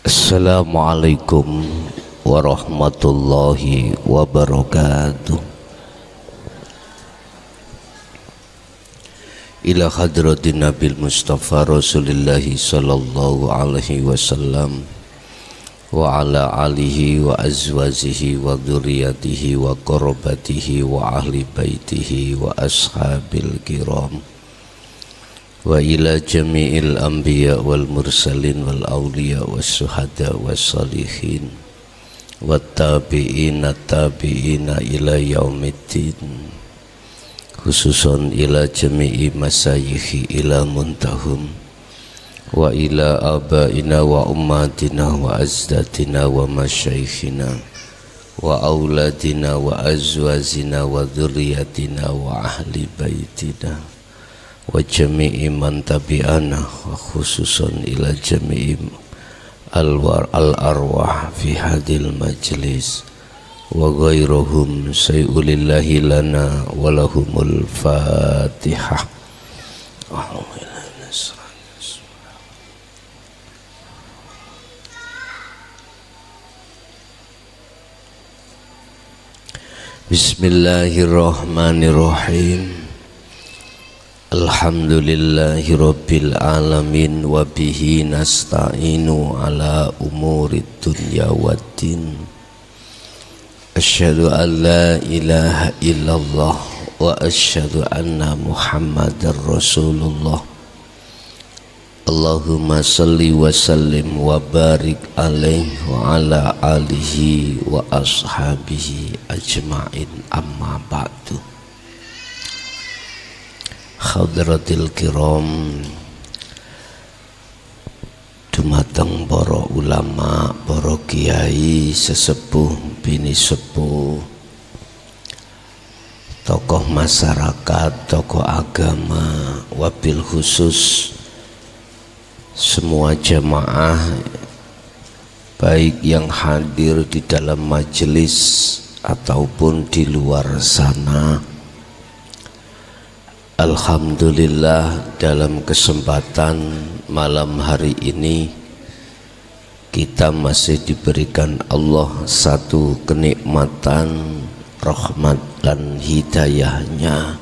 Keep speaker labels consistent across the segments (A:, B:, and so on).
A: Assalamualaikum warahmatullahi wabarakatuh. Ila hadratin Nabil Mustafa Rasulillahi sallallahu alaihi wasallam wa ala alihi wa azwajihi wa dzurriyyatihi wa qurabatihi wa ahli baitihi wa ashabil kiram wa ila jami'il anbiya wal mursalin wal awliya was syuhada was salihin wat tabi'ina ila yaumiddin, khususon ila jami'i masayikhi ila muntahum wa ila abaina wa ummatina wa azdatina wa masyaikhina wa auladina wa azwazina wa dzurriyyatina wa ahli baitina wa jami'i man tabi'ana wa khususan ila jami'i al-arwah fi hadil majlis wa ghairuhum sayulillahi lana wa lahumul fatihah. Bismillahirrahmanirrahim. Alhamdulillahi rabbil alamin wa bihi nasta'inu ala umurid dunya waddin. Asyhadu an la ilaha illallah wa asyhadu anna Muhammadar Rasulullah. Allahumma salli wa sallim wa barik alaihi wa ala alihi wa ashabihi ajma'in, amma ba'du. Hadratil kiram, dumateng para ulama, para kiai, sesepuh, bini sepuh, tokoh masyarakat, tokoh agama, wabil khusus semua jamaah baik yang hadir di dalam majelis ataupun di luar sana. Alhamdulillah, dalam kesempatan malam hari ini kita masih diberikan Allah satu kenikmatan, rahmat dan hidayahnya,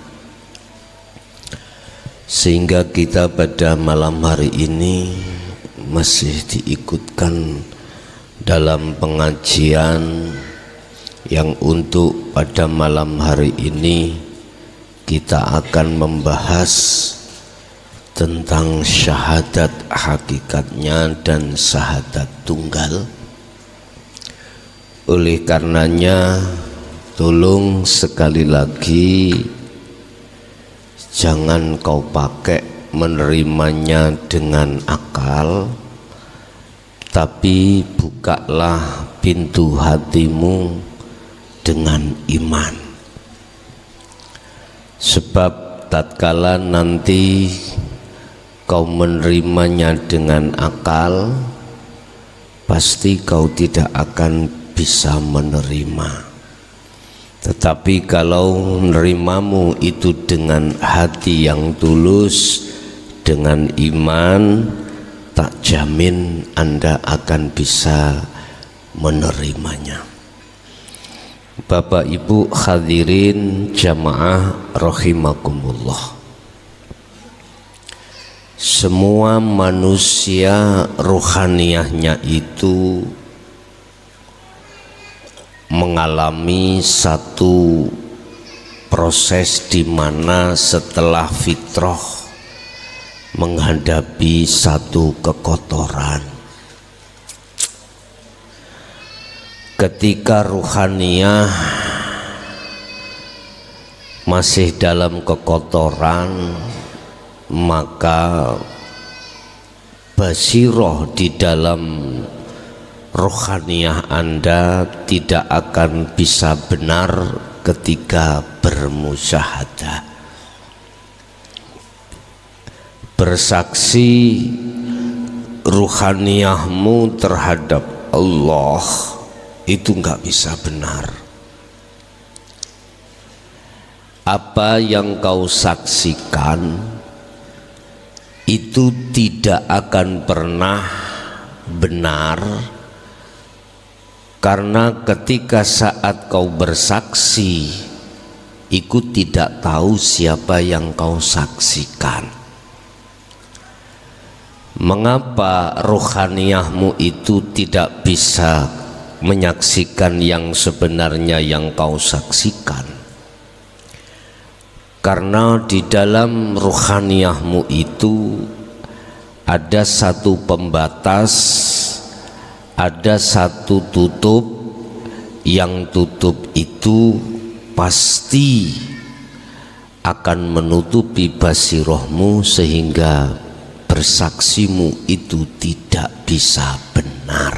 A: sehingga kita pada malam hari ini masih diikutkan dalam pengajian yang untuk pada malam hari ini kita akan membahas tentang syahadat hakikatnya dan syahadat tunggal. Oleh karenanya, tolong sekali lagi jangan kau pakai menerimanya dengan akal, tapi bukalah pintu hatimu dengan iman. Sebab tatkala nanti kau menerimanya dengan akal, pasti kau tidak akan bisa menerima. Tetapi kalau menerimamu itu dengan hati yang tulus, dengan iman, tak jamin Anda akan bisa menerimanya. Bapak Ibu hadirin jamaah rahimakumullah. Semua manusia rohaniyahnya itu mengalami satu proses di mana setelah fitrah menghadapi satu kekotoran. Ketika ruhaniyah masih dalam kekotoran, maka basiroh di dalam ruhaniyah Anda tidak akan bisa benar ketika bermusyahadah. Bersaksi ruhaniyahmu terhadap Allah itu enggak bisa benar. Apa yang kau saksikan itu tidak akan pernah benar, karena ketika saat kau bersaksi, ikut tidak tahu siapa yang kau saksikan. Mengapa rohaniyahmu itu tidak bisa menyaksikan yang sebenarnya yang kau saksikan? Karena di dalam rohaniyahmu itu ada satu pembatas, ada satu tutup, yang tutup itu pasti akan menutupi basirohmu sehingga bersaksimu itu tidak bisa benar.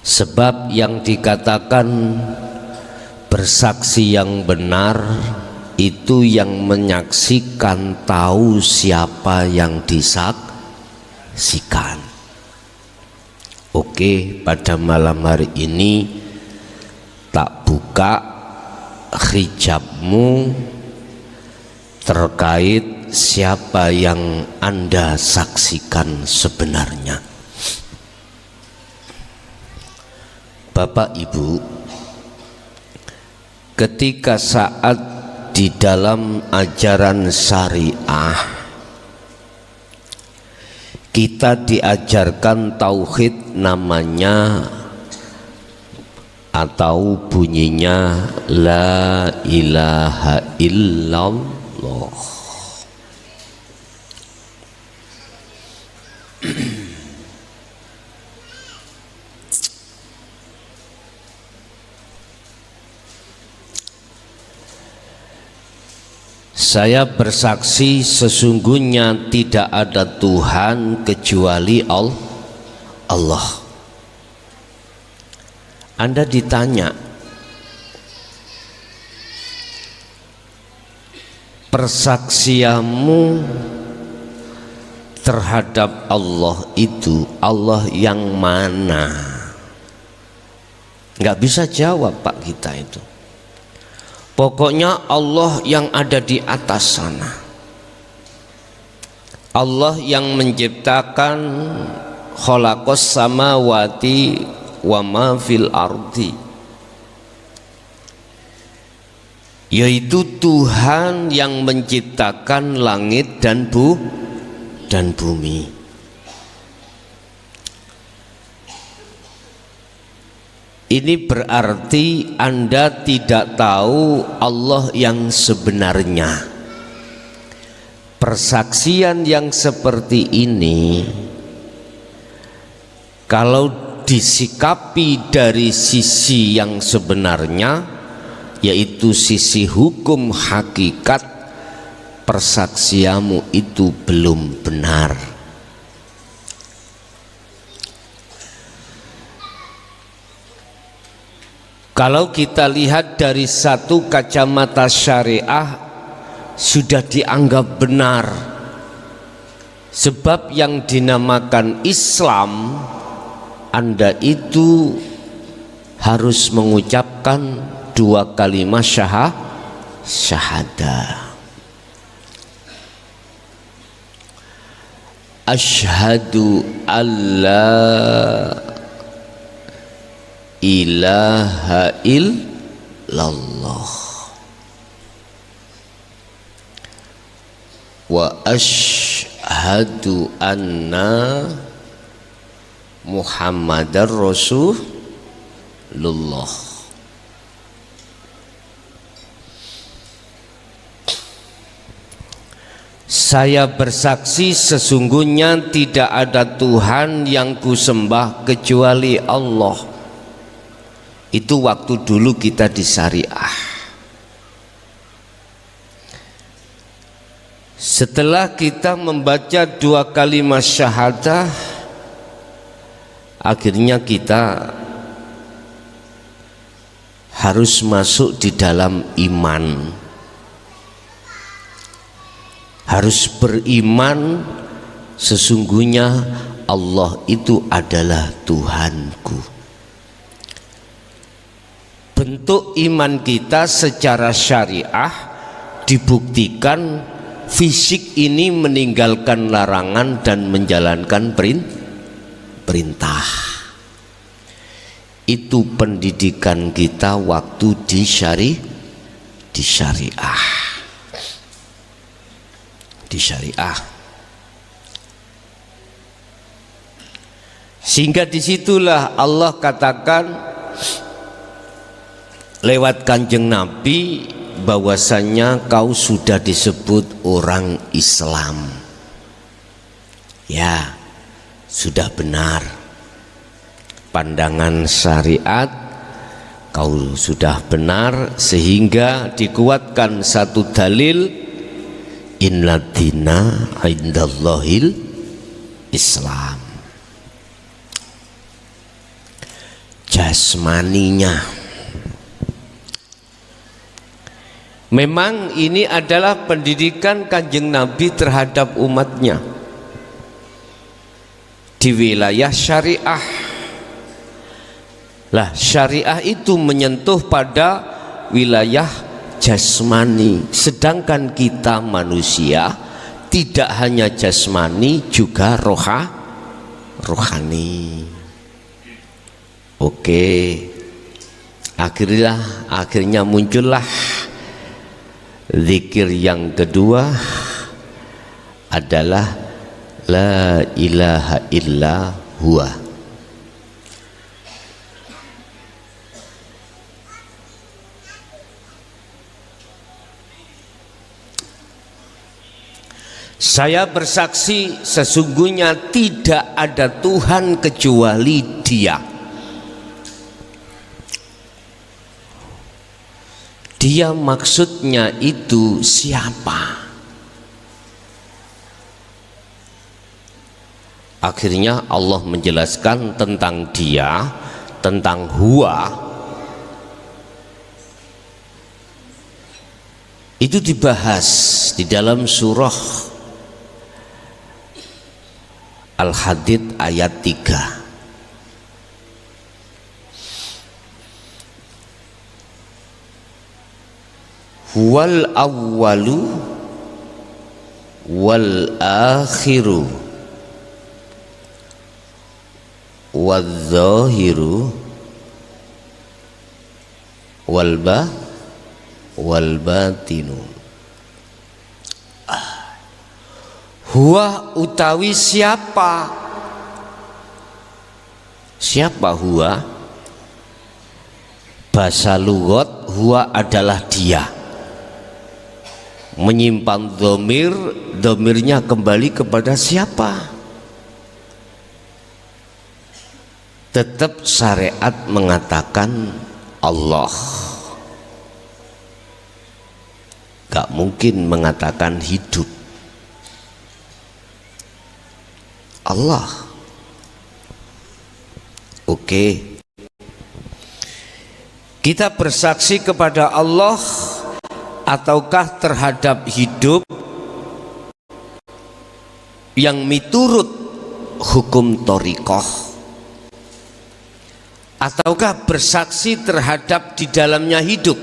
A: Sebab yang dikatakan bersaksi yang benar itu yang menyaksikan tahu siapa yang disaksikan. Oke, pada malam hari ini tak buka hijabmu terkait siapa yang Anda saksikan sebenarnya. Bapak Ibu, ketika saat di dalam ajaran syariah kita diajarkan tauhid, namanya atau bunyinya la ilaha illallah. Saya bersaksi sesungguhnya tidak ada Tuhan kecuali Allah. Anda ditanya, persaksianmu terhadap Allah itu Allah yang mana? Nggak bisa jawab Pak kita itu. Pokoknya Allah yang ada di atas sana, Allah yang menciptakan khalaqas samawati wa ma fil ardi, yaitu Tuhan yang menciptakan langit dan bumi. Ini berarti Anda tidak tahu Allah yang sebenarnya. Persaksian yang seperti ini kalau disikapi dari sisi yang sebenarnya, yaitu sisi hukum hakikat, persaksianmu itu belum benar. Kalau kita lihat dari satu kacamata syariah, sudah dianggap benar. Sebab yang dinamakan Islam, Anda itu harus mengucapkan 2 kalimat syahadah. Asyhadu alla ilaha illallah wa asyhadu anna Muhammadar Rasulullah. Saya bersaksi sesungguhnya tidak ada Tuhan yang kusembah kecuali Allah. Itu waktu dulu kita di syariah. Setelah kita membaca 2 kalimat syahadah, akhirnya kita harus masuk di dalam iman. Harus beriman sesungguhnya Allah itu adalah Tuhanku. Bentuk iman kita secara syariah dibuktikan fisik ini meninggalkan larangan dan menjalankan perintah. Itu pendidikan kita waktu di syariah. Sehingga disitulah Allah katakan lewat Kanjeng Nabi bahwasanya kau sudah disebut orang Islam. Ya, sudah benar. Pandangan syariat kau sudah benar, sehingga dikuatkan satu dalil, inna dina indallahil Islam. Jasmaninya memang ini adalah pendidikan Kanjeng Nabi terhadap umatnya di wilayah syariah. Lah syariah itu menyentuh pada wilayah jasmani, sedangkan kita manusia tidak hanya jasmani, juga rohani. Oke, akhirnya muncullah zikir yang kedua adalah la ilaha illa huwa. Saya bersaksi sesungguhnya tidak ada Tuhan kecuali Dia. Dia maksudnya itu siapa? Akhirnya Allah menjelaskan tentang Dia, tentang huwa. Itu dibahas di dalam surah Al-Hadid ayat 3. Wal awwalu wal akhiru wal zahiru wal batinu. Huwa utawi siapa? Siapa huwa? Bahasa lughat huwa adalah dia. Menyimpan dhamir, dhamirnya kembali kepada siapa? Tetap syariat mengatakan Allah. Gak mungkin mengatakan hidup. Allah. Oke. Kita bersaksi kepada Allah ataukah terhadap hidup yang miturut hukum thariqah, ataukah bersaksi terhadap di dalamnya hidup?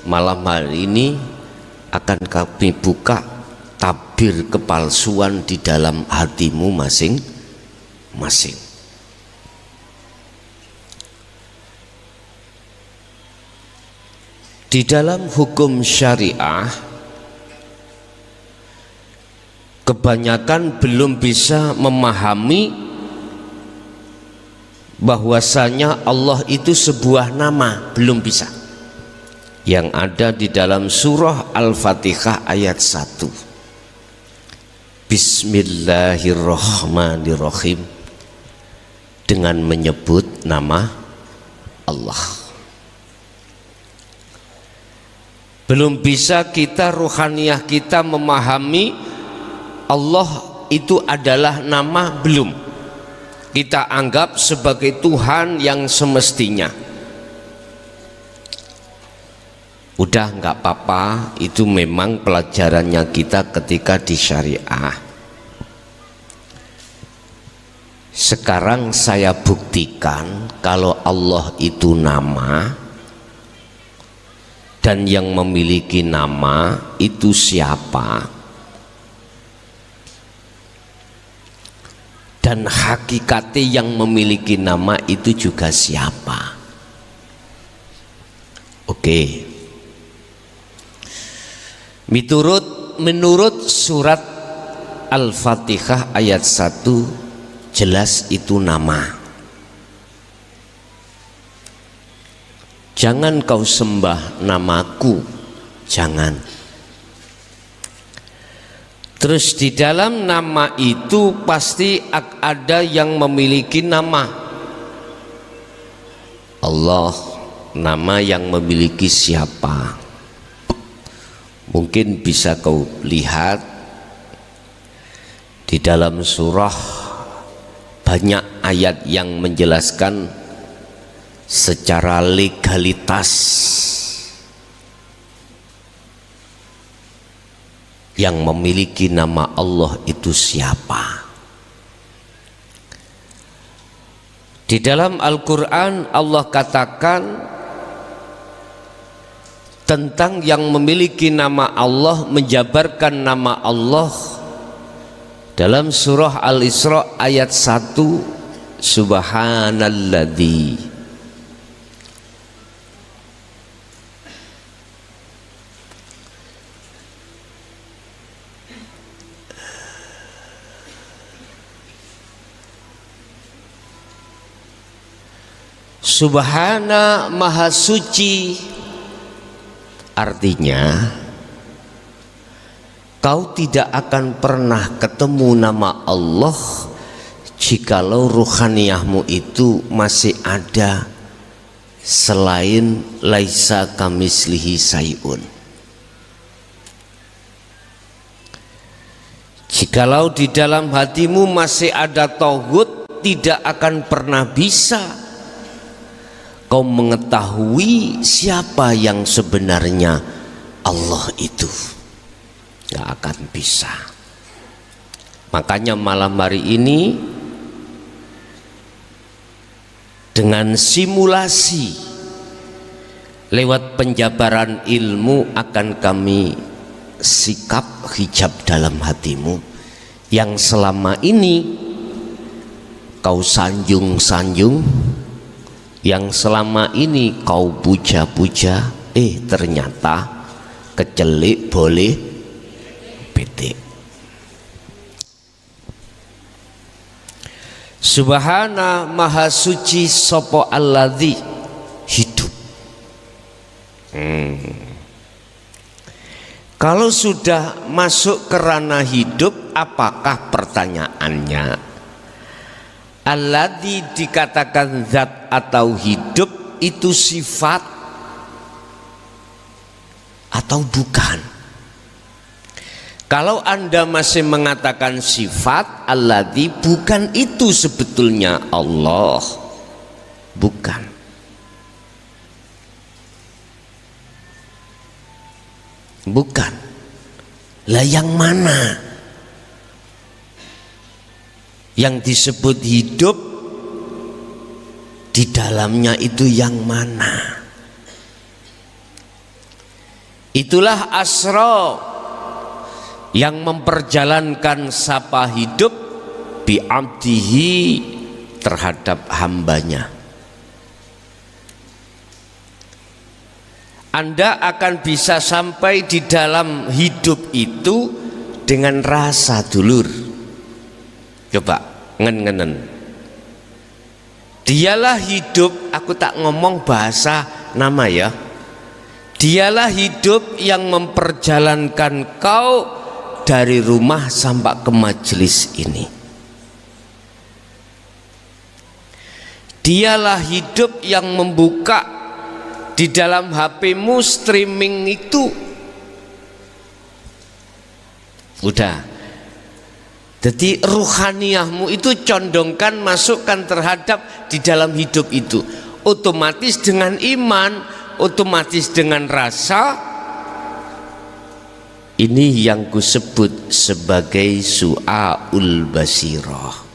A: Malam hari ini akan kami buka tabir kepalsuan di dalam hatimu masing-masing. Di dalam hukum syariah kebanyakan belum bisa memahami bahwasanya Allah itu sebuah nama, belum bisa. Yang ada di dalam surah Al-Fatihah ayat 1. Bismillahirrahmanirrahim, dengan menyebut nama Allah. Belum bisa kita, ruhaniyah kita memahami Allah itu adalah nama, belum. Kita anggap sebagai Tuhan yang semestinya. Udah nggak apa-apa, itu memang pelajarannya kita ketika di syariah. Sekarang saya buktikan kalau Allah itu nama, dan yang memiliki nama itu siapa. dan hakikatnya yang memiliki nama itu juga siapa. Oke. Menurut surat Al-Fatihah ayat 1 jelas itu nama. Jangan kau sembah namaku, jangan. Terus di dalam nama itu pasti ada yang memiliki nama. Allah, nama yang memiliki siapa? Mungkin bisa kau lihat di dalam surah banyak ayat yang menjelaskan secara legalitas yang memiliki nama Allah itu siapa. Di dalam Al-Quran Allah katakan tentang yang memiliki nama Allah, menjabarkan nama Allah dalam surah Al-Isra ayat 1, Subhanalladzi Subhana Maha Suci, artinya kau tidak akan pernah ketemu nama Allah jikalau ruhaniyahmu itu masih ada selain laisa kamislihi sayun. Jikalau di dalam hatimu masih ada tauhid, tidak akan pernah bisa kau mengetahui siapa yang sebenarnya Allah itu. Gak akan bisa. Makanya malam hari ini dengan simulasi lewat penjabaran ilmu akan kami sikap hijab dalam hatimu yang selama ini kau sanjung-sanjung, yang selama ini kau puja-puja, ternyata kecelik boleh petik. Subhana Maha Suci Sopo Alladzi, hidup. Kalau sudah masuk ke ranah hidup, apakah pertanyaannya? Alladzi dikatakan zat atau hidup itu sifat atau bukan? Kalau Anda masih mengatakan sifat, alladzi bukan itu sebetulnya Allah, bukan. Bukan. Lah yang mana? Yang disebut hidup di dalamnya itu yang mana? Itulah asra yang memperjalankan sapa hidup bi'abdihi terhadap hambanya. Anda akan bisa sampai di dalam hidup itu dengan rasa dulur. Coba ngen-ngenen. Dialah hidup, aku tak ngomong bahasa nama ya. Dialah hidup yang memperjalankan kau dari rumah sampai ke majelis ini. Dialah hidup yang membuka di dalam HP-mu streaming itu. Udah. Jadi ruhaniyahmu itu condongkan, masukkan terhadap di dalam hidup itu. Otomatis dengan iman, otomatis dengan rasa. Ini yang kusebut sebagai su'aul basirah.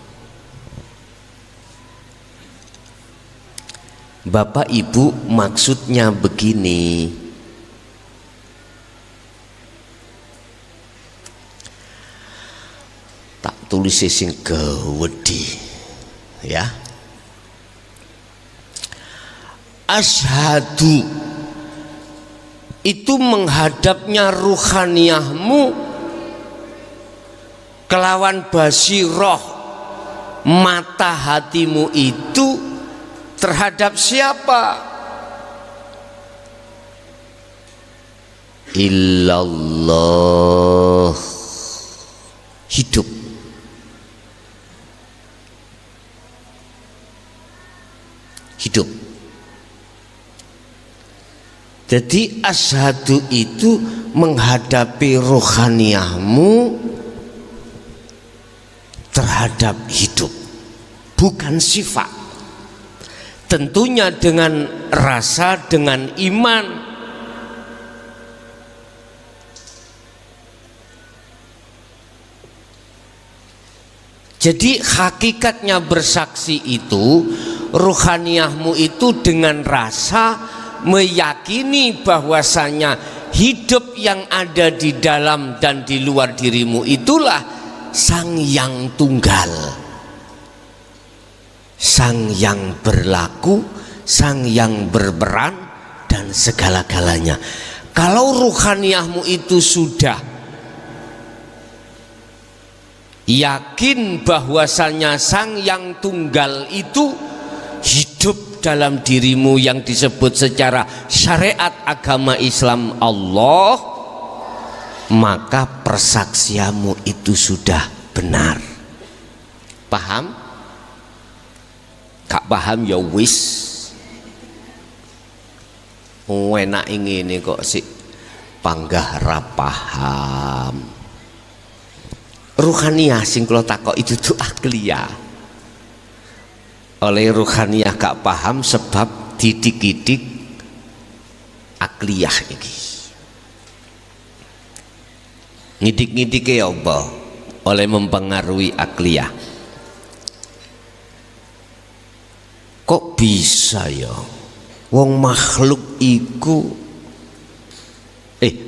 A: Bapak Ibu, maksudnya begini. tulis sing gede ya. Asyhadu itu menghadapnya ruhaniyahmu kelawan basiroh mata hatimu itu terhadap siapa? Illallah, hidup. Hidup. Jadi asyhadu itu menghadapi rohaniyahmu terhadap hidup, bukan sifat. Tentunya dengan rasa, dengan iman. Jadi hakikatnya bersaksi itu, rohaniyahmu itu dengan rasa meyakini bahwasanya hidup yang ada di dalam dan di luar dirimu itulah Sang Yang Tunggal, Sang Yang berlaku, Sang Yang berperan dan segala-galanya. Kalau ruhaniyahmu itu sudah yakin bahwasanya Sang Yang Tunggal itu hidup dalam dirimu yang disebut secara syariat agama Islam Allah, maka persaksianmu itu sudah benar. Paham? Gak paham ya wis. Enak ini kok sih panggah ra paham. Ruhaniyah sing kula takok itu tuh akliyah. Oleh ruhaniyah gak paham sebab didik-didik akliyah iki. Ngidik-ngidike ya apa? Oleh mempengaruhi akliyah. Kok bisa ya? Wong makhluk iku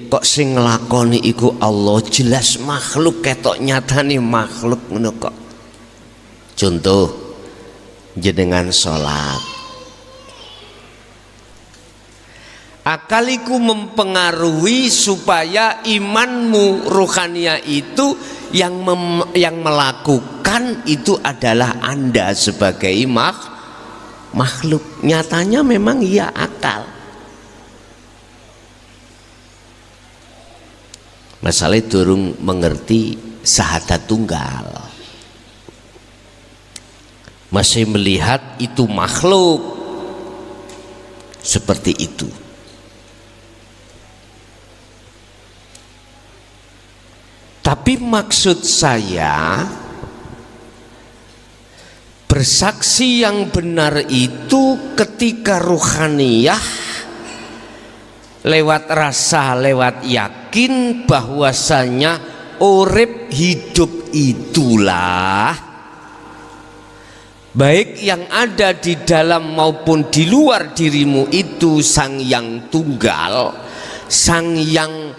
A: kok sing nglakoni iku Allah, jelas makhluk, ketok nyatane makhluk ngono kok. Contoh jenengan sholat, akaliku mempengaruhi supaya imanmu ruhaniyah itu yang melakukan itu adalah Anda sebagai makhluk. Nyatanya memang iya akal. Masalah durung mengerti syahadat tunggal, masih melihat itu makhluk seperti itu. Tapi maksud saya, bersaksi yang benar itu ketika ruhaniyah lewat rasa, lewat yakin bahwasanya urip hidup itulah, baik yang ada di dalam maupun di luar dirimu itu Sang Yang Tunggal, Sang Yang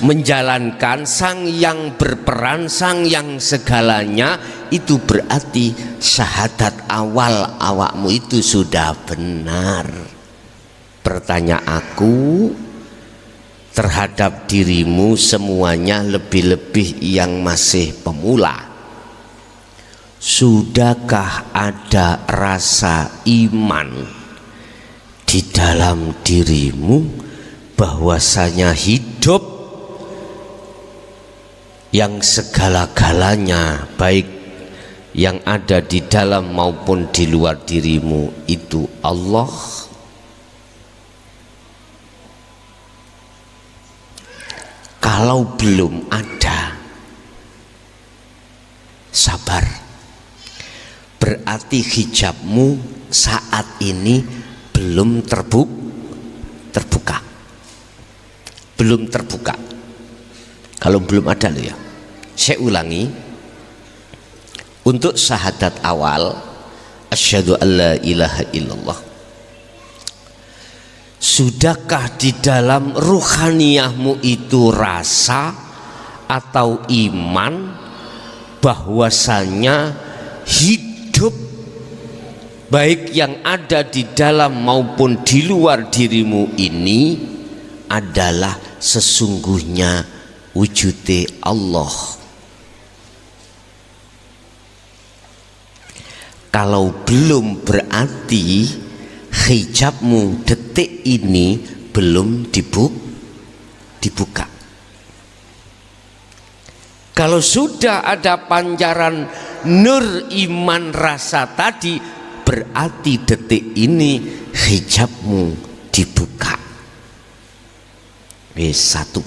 A: menjalankan, Sang Yang berperan, Sang Yang segalanya. Itu berarti syahadat awal awakmu itu sudah benar. Pertanyaan aku terhadap dirimu semuanya, lebih-lebih yang masih pemula, sudahkah ada rasa iman di dalam dirimu bahwasanya hidup yang segala-galanya, baik yang ada di dalam maupun di luar dirimu itu Allah? Kalau belum ada, sabar. Berarti hijabmu saat ini belum terbuka. Belum terbuka. Kalau belum ada loh ya. Saya ulangi. Untuk syahadat awal, asyhadu alla ilaha illallah, sudahkah di dalam ruhaniyahmu itu rasa atau iman bahwasanya hidup baik yang ada di dalam maupun di luar dirimu ini adalah sesungguhnya wujude Allah. Kalau belum berarti hijabmu detik ini belum dibuka. Kalau sudah ada pancaran nur iman rasa tadi, berarti detik ini hijabmu dibuka. Satu.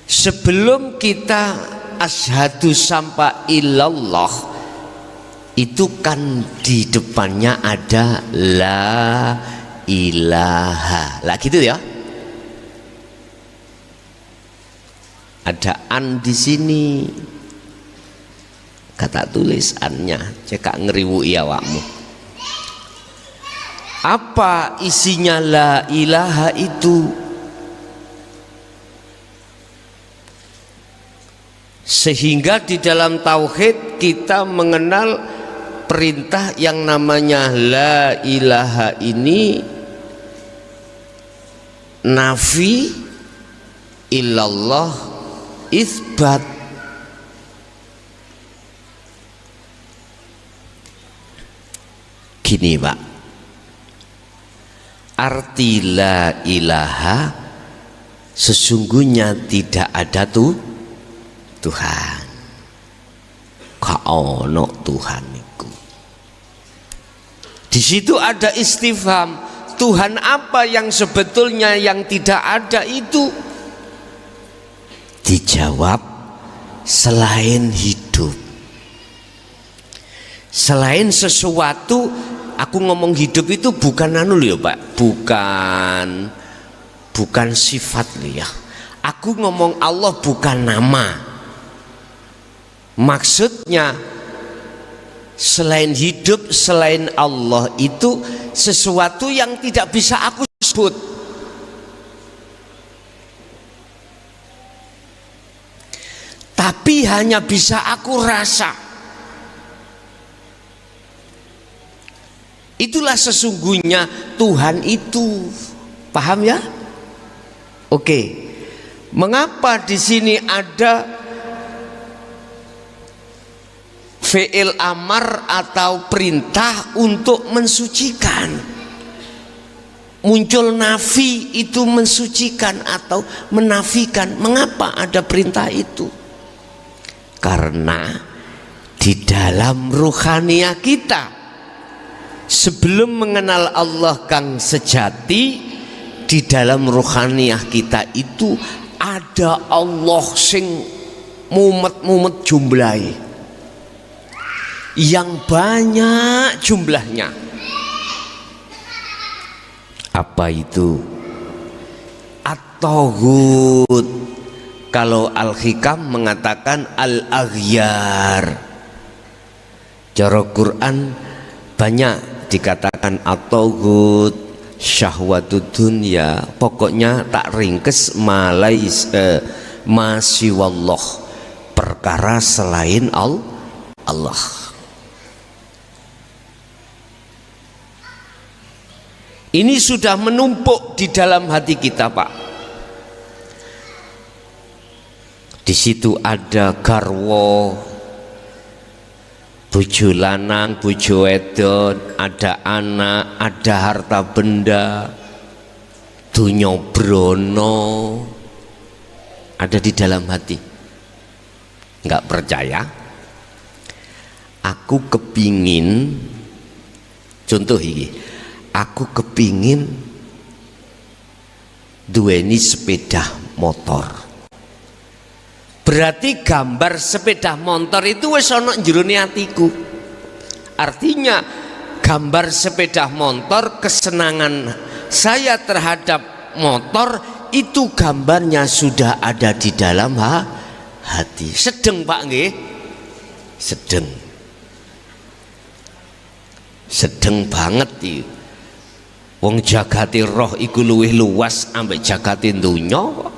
A: Sebelum kita asyhadu sampai ilallah, itu kan di depannya ada la ilaha. Lah gitu ya. Ada an di sini. Kata tulis annya, cekak ngeriwui awakmu. Apa isinya la ilaha itu? Sehingga di dalam tauhid kita mengenal perintah yang namanya la ilaha ini nafi, illallah isbat. Gini Pak, arti la ilaha sesungguhnya tidak ada Tuhan. Kaono Tuhan itu. Di situ ada istifham, Tuhan apa yang sebetulnya yang tidak ada itu? Dijawab, selain hidup, selain sesuatu. Aku ngomong hidup itu bukan anu ya Pak, bukan sifat ya. Aku ngomong Allah bukan nama. Maksudnya selain hidup, selain Allah itu sesuatu yang tidak bisa aku sebut. Tapi hanya bisa aku rasa. Itulah sesungguhnya Tuhan itu. Paham ya? Oke. Mengapa di sini ada fi'il amar atau perintah untuk mensucikan? Muncul nafi itu mensucikan atau menafikan. Mengapa ada perintah itu? Karena di dalam ruhaniyah kita, sebelum mengenal Allah kang sejati, di dalam ruhaniyah kita itu ada Allah sing mumet-mumet jumlahi, yang banyak jumlahnya. Apa itu? At-Taghut. Kalau Al-Hikam mengatakan al-aghyar. Cara Quran banyak dikatakan at-taghut, syahwatud dunya. Pokoknya tak ringkes masiwallah, perkara selain Allah. Ini sudah menumpuk di dalam hati kita Pak. Di situ ada garwa, bojo lanang, bojo wedon, ada anak, ada harta benda, dunya brono, ada di dalam hati. Enggak percaya? Aku kepingin, contoh ini, aku kepingin duweni sepeda motor. Berarti gambar sepeda motor itu wis ana njroning atiku. Artinya gambar sepeda motor, kesenangan saya terhadap motor itu gambarnya sudah ada di dalam hati. Sedeng Pak nggih? Sedeng. Sedeng banget iki. Wong jagate roh iku luwih luas ambek jagate donya kok.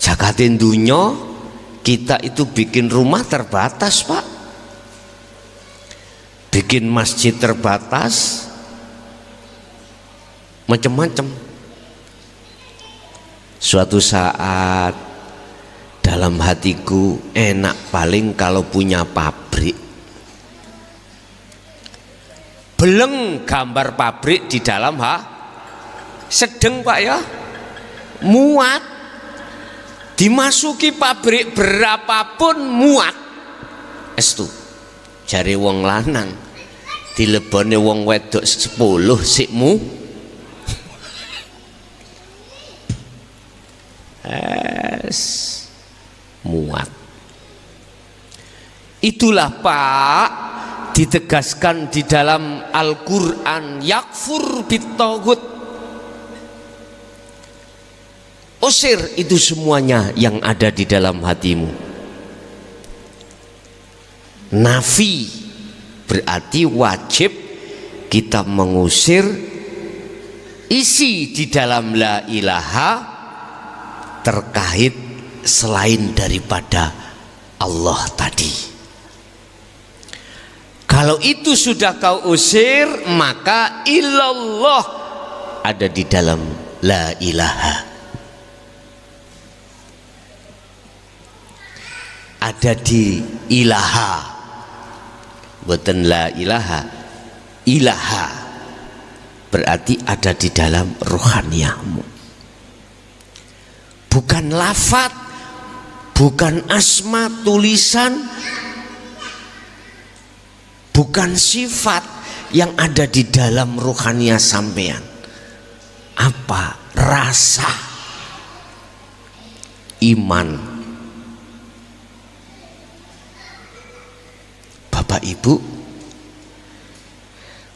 A: Jagate donya Kita itu bikin rumah terbatas, Pak, bikin masjid terbatas, macam-macam. Suatu saat dalam hatiku enak paling kalau punya pabrik. Beleng gambar pabrik di dalam sedeng, Pak ya, muat. Dimasuki pabrik berapapun muat. Estu jare wong lanang dilebone wong wedok 10 sikmu muat. Itulah, Pak, ditegaskan di dalam Al-Quran, yakfur bitaghut, usir itu semuanya yang ada di dalam hatimu. Nafi berarti wajib kita mengusir isi di dalam la ilaha terkait selain daripada Allah tadi. Kalau itu sudah kau usir, maka ilallah ada di dalam la ilaha. Ada di ilaha, bukan la ilaha. Ilaha berarti ada di dalam rohaniyahmu, bukan lafat, bukan asma tulisan, bukan sifat yang ada di dalam rohaniyah sampean. Apa? Rasa iman. Bapak Ibu,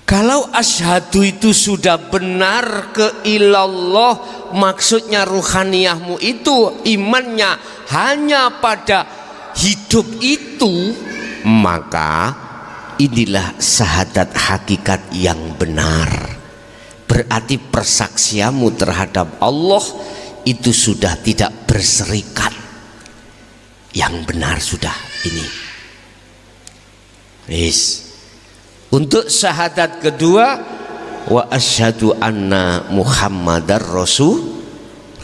A: kalau asyhadu itu sudah benar ke ilallah, maksudnya ruhaniyahmu itu imannya hanya pada hidup itu, maka inilah syahadat hakikat yang benar. Berarti persaksianmu terhadap Allah itu sudah tidak berserikat. Yang benar sudah ini. Untuk syahadat kedua, wa asyhadu anna Muhammadar Rasulullah,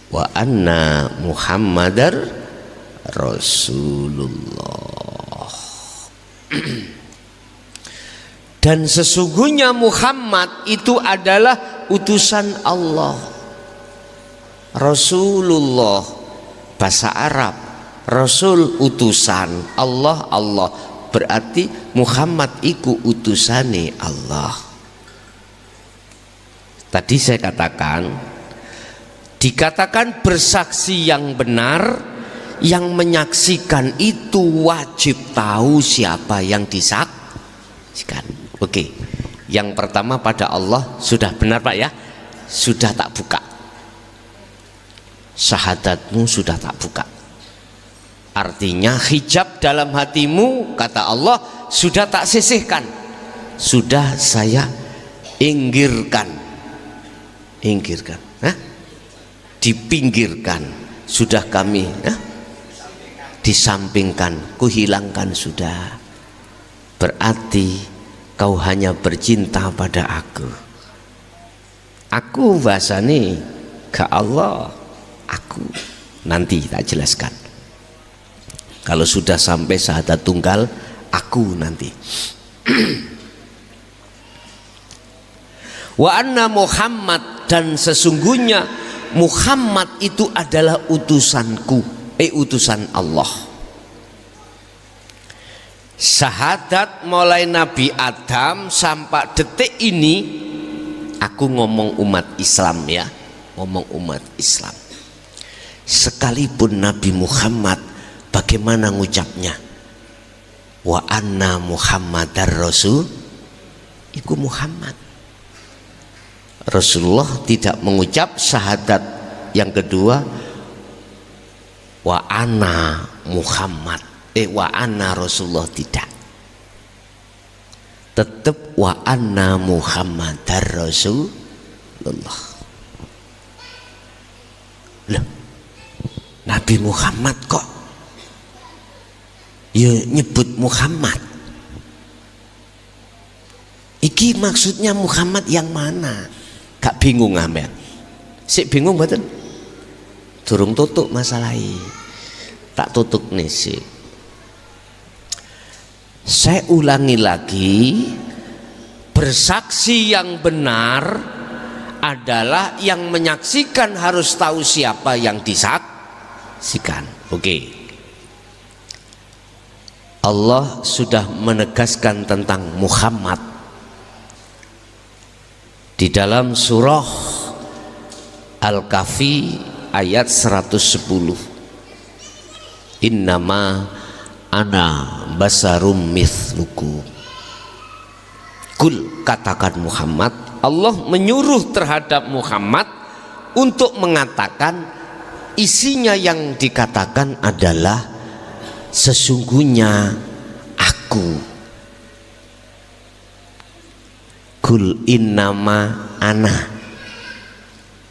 A: wa anna Muhammadar Rasulullah. Dan sesungguhnya Muhammad itu adalah utusan Allah. Rasulullah bahasa Arab, Rasul utusan, Allah Allah, berarti Muhammad iku utusane Allah. Tadi saya katakan, dikatakan bersaksi yang benar, yang menyaksikan itu wajib tahu siapa yang disaksikan. Oke, yang pertama pada Allah sudah benar, Pak ya, sudah tak buka, syahadatmu sudah tak buka. Artinya hijab dalam hatimu, kata Allah, sudah tak sisihkan, sudah saya inggirkan, dipinggirkan, sudah kami disampingkan, kuhilangkan sudah. Berarti kau hanya bercinta pada aku. Aku bahasane ke Allah, aku nanti tak jelaskan. Kalau sudah sampai syahadat tunggal, aku nanti. Wa anna Muhammad, dan sesungguhnya Muhammad itu adalah utusanku, utusan Allah. Syahadat mulai Nabi Adam sampai detik ini, aku ngomong umat Islam ya, ngomong umat Islam. Sekalipun Nabi Muhammad, bagaimana ngucapnya? Wa anna Muhammadar Rasul, iku Muhammad. Rasulullah tidak mengucap syahadat yang kedua wa anna Muhammad, wa anna Rasulullah, tidak. Tetap wa anna Muhammadar Rasulullah. Loh, Nabi Muhammad kok ya nyebut Muhammad. Iki maksudnya Muhammad yang mana? Gak bingung ambil. Sik bingung mboten? Durung tutuk masalahnya. Tak tutuk nih sih. Saya ulangi lagi, bersaksi yang benar adalah yang menyaksikan harus tahu siapa yang disaksikan. Oke. Allah sudah menegaskan tentang Muhammad di dalam surah Al-Kahfi ayat 110. Innama ana basarum mithlukum. Kul, katakan Muhammad, Allah menyuruh terhadap Muhammad untuk mengatakan isinya yang dikatakan adalah sesungguhnya aku. Kul innama ana,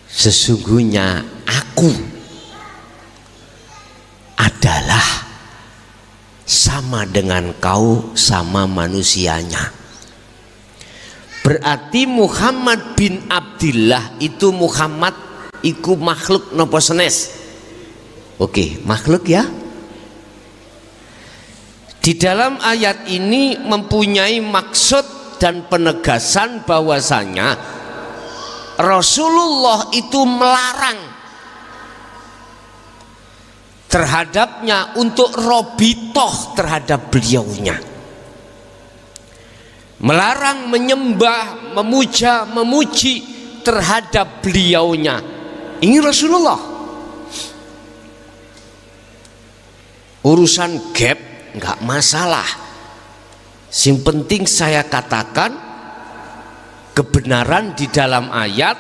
A: sesungguhnya aku adalah sama dengan kau sama manusianya. Berarti Muhammad bin Abdillah itu Muhammad iku makhluk nopo senes? Oke, makhluk ya. Di dalam ayat ini mempunyai maksud dan penegasan bahwasanya Rasulullah itu melarang terhadapnya untuk robitoh terhadap beliaunya, melarang menyembah, memuja, memuji terhadap beliaunya. Ini Rasulullah. Urusan gap nggak masalah. Yang penting saya katakan kebenaran di dalam ayat.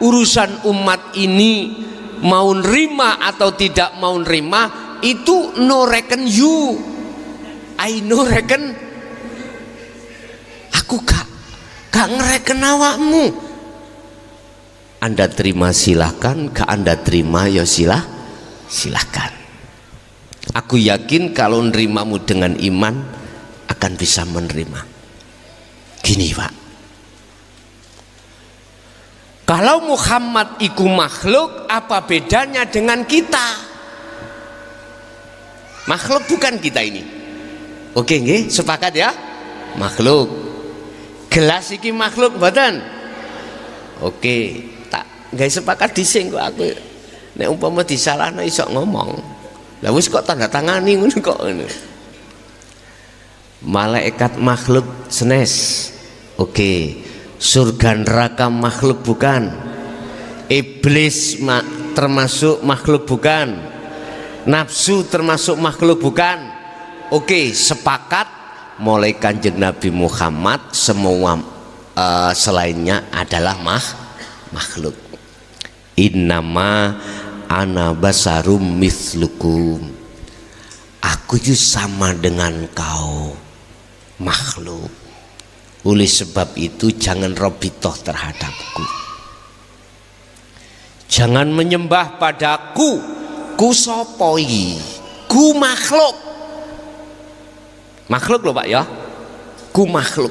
A: Urusan umat ini mau nerima atau tidak mau nerima itu no reckon you, I no reckon. Aku gak ngereken awakmu. Anda terima silahkan, gak Anda terima ya silahkan. Aku yakin kalau nerimamu dengan iman akan bisa menerima. Gini Pak, kalau Muhammad iku makhluk, apa bedanya dengan kita? Makhluk bukan kita ini. Oke nggih, sepakat ya? Makhluk. Gelas iki makhluk mboten? Oke, tak nggak sepakat dising kok aku. Nek umpama disalahno iso ngomong. Lah wis kok tanda tangani ngono kok ngono. Malaikat makhluk senes. Oke. Surga neraka makhluk bukan? Iblis termasuk makhluk bukan? Nafsu termasuk makhluk bukan? Oke, sepakat. Mulai Kanjeng Nabi Muhammad semua selainnya adalah makhluk. Innama ana basarum mithlukum. Aku juga sama dengan kau, makhluk. Oleh sebab itu jangan robitoh terhadapku. Jangan menyembah padaku. Ku sopoi, ku makhluk. Makhluk loh Pak ya, ku makhluk.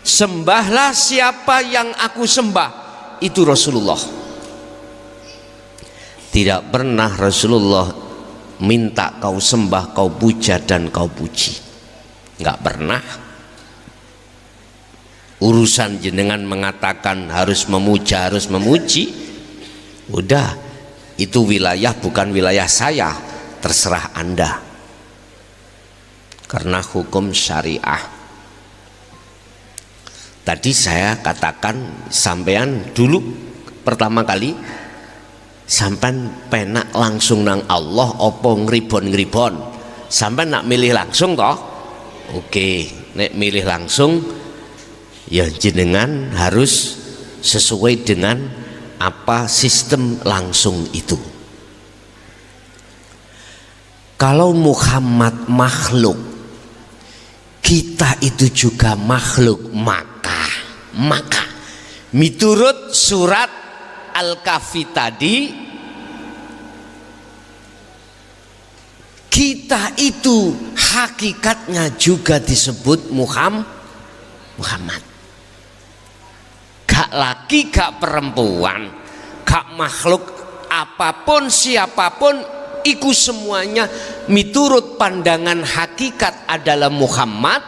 A: Sembahlah siapa yang aku sembah, itu Rasulullah. Tidak pernah Rasulullah minta kau sembah, kau puja dan kau puji. Enggak pernah. Urusan jenengan mengatakan harus memuja, harus memuji, udah itu wilayah bukan wilayah saya, terserah Anda. Karena hukum syariah. Tadi saya katakan sampean dulu pertama kali sampean penak langsung nang Allah opo ngribon-ngribon. Sampean nak milih langsung toh? Oke, nek milih langsung ya jenengan harus sesuai dengan apa sistem langsung itu. Kalau Muhammad makhluk, kita itu juga makhluk, maka miturut surat Al-Kahfi tadi Kita itu hakikatnya juga disebut Muhammad. Gak laki, gak perempuan, gak makhluk apapun siapapun, iku semuanya miturut pandangan hakikat adalah Muhammad.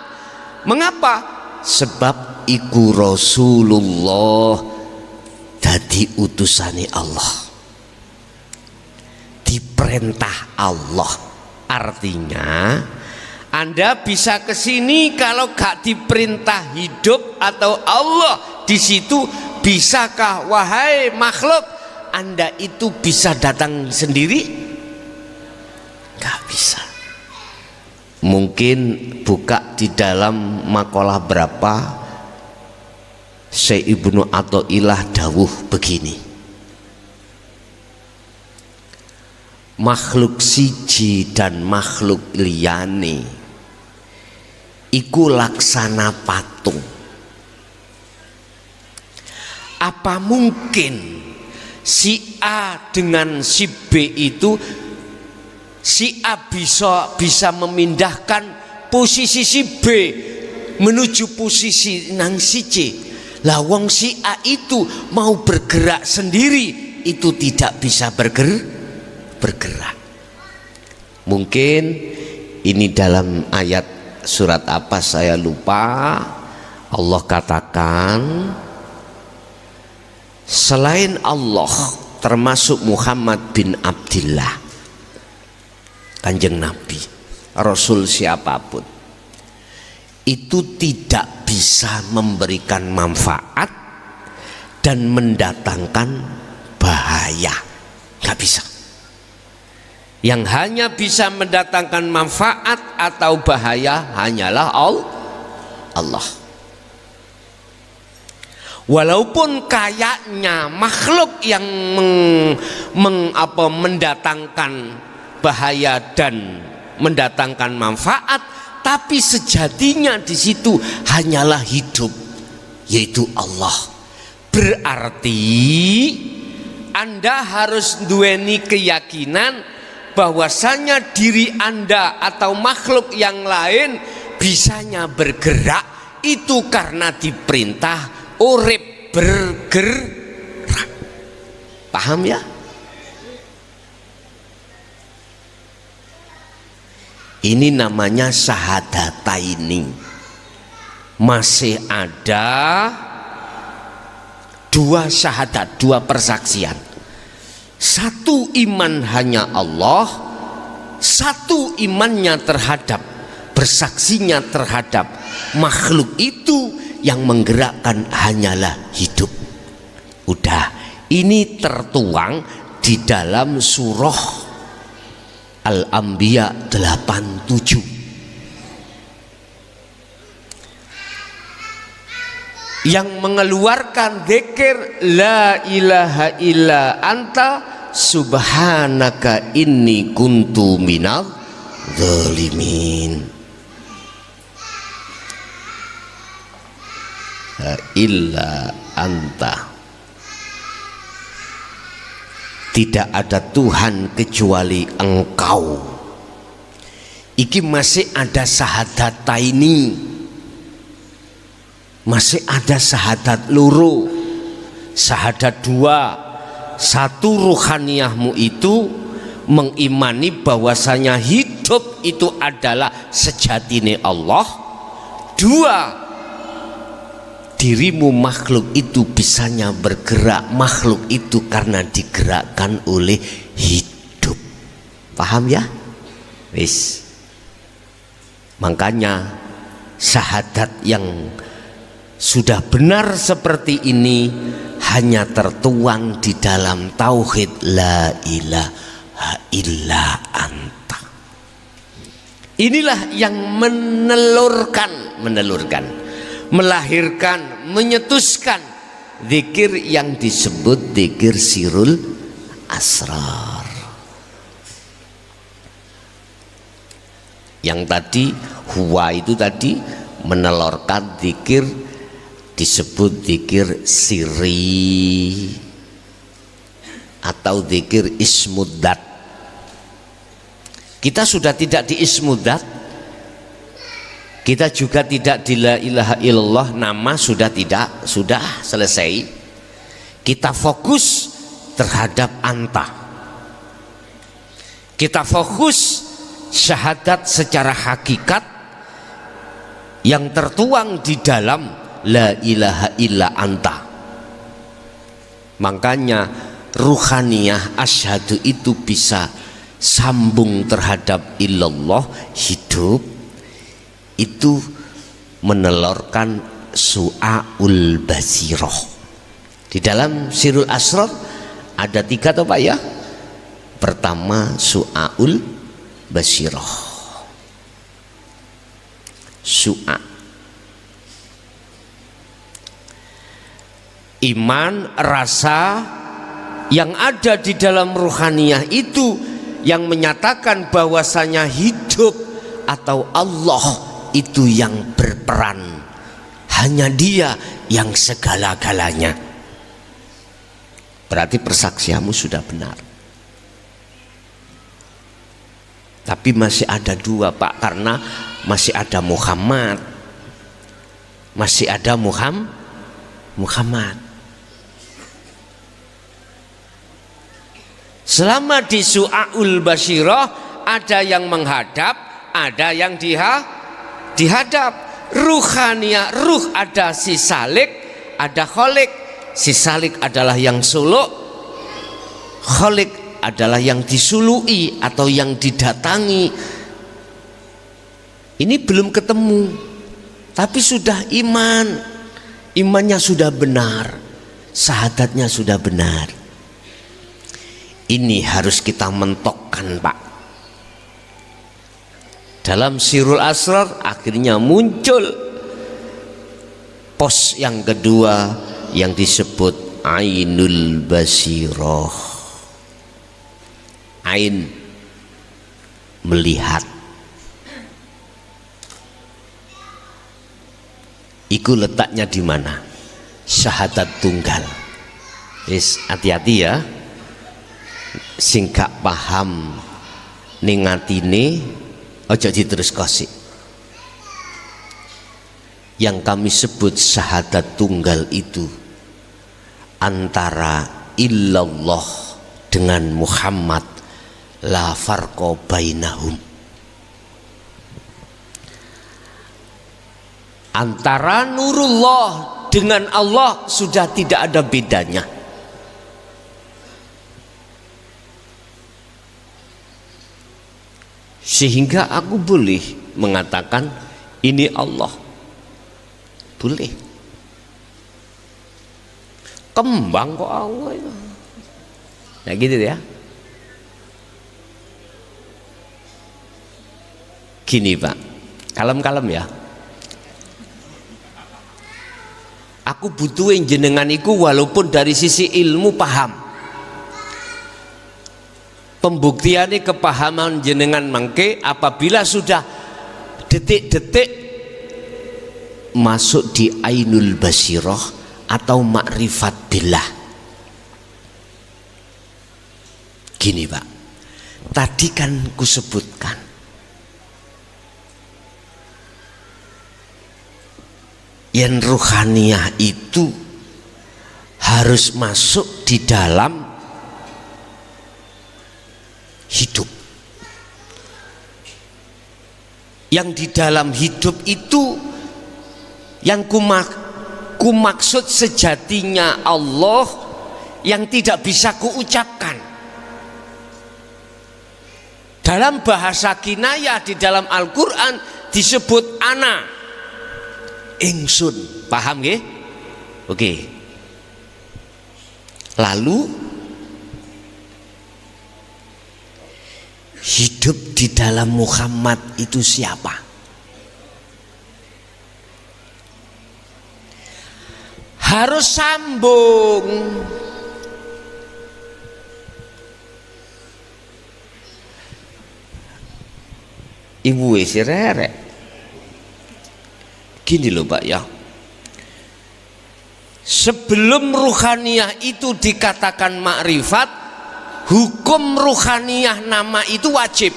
A: Mengapa? Sebab iku Rasulullah, dadi utusane Allah, diperintah Allah. Artinya Anda bisa ke sini kalau gak diperintah hidup atau Allah di situ. Bisakah wahai makhluk Anda itu bisa datang sendiri? Gak bisa. Mungkin buka di dalam makalah berapa Syekh Ibnu Athaillah dawuh begini, makhluk siji dan makhluk liyane iku laksana patung. Apa mungkin si A dengan si B itu, si A bisa memindahkan posisi si B menuju posisi nang si C? Lah wong si A itu mau bergerak sendiri itu tidak bisa bergerak. Mungkin ini dalam ayat surat apa saya lupa, Allah katakan selain Allah termasuk Muhammad bin Abdillah, Kanjeng Nabi, Rasul siapapun itu tidak bisa memberikan manfaat dan mendatangkan bahaya, gak bisa. Yang hanya bisa mendatangkan manfaat atau bahaya hanyalah Allah. Walaupun kayaknya makhluk yang mendatangkan bahaya dan mendatangkan manfaat, tapi sejatinya di situ hanyalah hidup, yaitu Allah. Berarti Anda harus duweni keyakinan bahwasanya diri Anda atau makhluk yang lain bisanya bergerak itu karena diperintah urip bergerak. Paham ya? Ini namanya syahadataini. Masih ada dua syahadat, dua persaksian. Satu iman hanya Allah, satu imannya terhadap, bersaksinya terhadap makhluk itu yang menggerakkan hanyalah hidup. Udah, ini tertuang di dalam surah Al-Anbiya 87. Yang mengeluarkan dzikir la ilaha illa anta subhanaka inni kuntu minal zalimin. La illa anta, tidak ada Tuhan kecuali engkau. Iki masih ada syahadataini, masih ada syahadat loro, syahadat dua. Satu, ruhaniyahmu itu mengimani bahwasanya hidup itu adalah sejatine Allah. Dua, dirimu makhluk itu bisanya bergerak, makhluk itu karena digerakkan oleh hidup. Paham ya? Wis. Makanya syahadat yang sudah benar seperti ini hanya tertuang di dalam tauhid la ilaha illa anta. Inilah yang melahirkan, menyetuskan zikir yang disebut zikir sirul asrar. Yang tadi huwa itu tadi menelurkan zikir disebut zikir sirri atau zikir ismuddat. Kita sudah tidak di ismudzat, kita juga tidak di la ilaha illallah, nama sudah tidak, sudah selesai. Kita fokus terhadap anta, kita fokus syahadat secara hakikat yang tertuang di dalam la ilaha illa anta. Makanya ruhaniyah asyhadu itu bisa sambung terhadap illallah, hidup itu menelurkan su'aul basiroh. Di dalam sirul asrar ada 3 toh Pak ya. Pertama su'aul basiroh, su'a iman, rasa yang ada di dalam ruhaniyah itu yang menyatakan bahwasanya hidup atau Allah itu yang berperan, hanya Dia yang segala-galanya. Berarti persaksianmu sudah benar. Tapi masih ada 2 Pak, karena masih ada Muhammad, masih ada Muhammad. Selama di su'aul basyirah ada yang menghadap, ada yang dihadap. Ruhaniyah, ruh ada si salik, ada kholik. Si salik adalah yang suluk, kholik adalah yang disului atau yang didatangi. Ini belum ketemu, tapi sudah iman, imannya sudah benar, syahadatnya sudah benar. Ini harus kita mentokkan Pak. Dalam sirul asrar akhirnya muncul pos yang kedua yang disebut ainul basiroh. Ain, melihat. Iku letaknya di mana? Syahadat tunggal. Yes, hati-hati ya. Sing gak paham ning atine aja diteruskosi. Yang kami sebut syahadat tunggal itu antara illallah dengan Muhammad, la farqa bainahum. Antara nurullah dengan Allah sudah tidak ada bedanya. Sehingga aku boleh mengatakan ini Allah, boleh. Kembang kok Allah itu. Nah gitu ya. Gini Pak, kalem-kalem ya. Aku butuhin jenengan iku walaupun dari sisi ilmu paham. Pembuktiannya kepahaman jenengan mangke apabila sudah detik-detik masuk di ainul basiroh atau makrifat billah. Gini Pak, tadi kan kusebutkan yang ruhaniyah itu harus masuk di dalam hidup. Yang di dalam hidup itu yang kumaksud sejatinya Allah yang tidak bisa kuucapkan. Dalam bahasa kinayah di dalam Al-Quran disebut ana, ingsun. Paham nggih? Oke. Lalu hidup di dalam Muhammad itu siapa? Harus sambung. Ibu wis rerek. Gini loh Pak ya. Sebelum ruhaniyah itu dikatakan makrifat, hukum ruhaniyah nama itu wajib.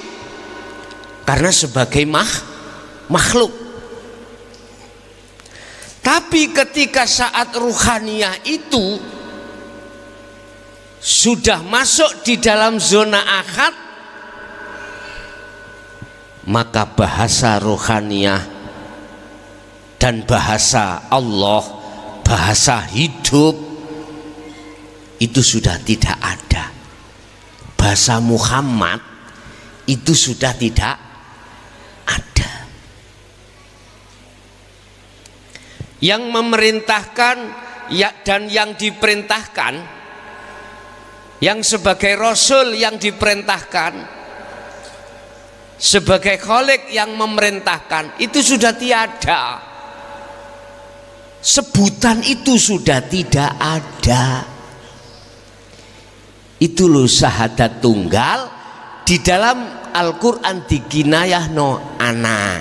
A: karena sebagai makhluk. Tapi ketika saat ruhaniyah itu sudah masuk di dalam zona ahad, maka bahasa ruhaniyah dan bahasa Allah, bahasa hidup itu sudah tidak ada. Bahasa Muhammad itu sudah tidak ada. Yang memerintahkan dan yang diperintahkan, yang sebagai rasul yang diperintahkan, sebagai khalik yang memerintahkan, itu sudah tiada. Sebutan itu sudah tidak ada. Itu loh syahadat tunggal di dalam Al-Quran diginayahno ana.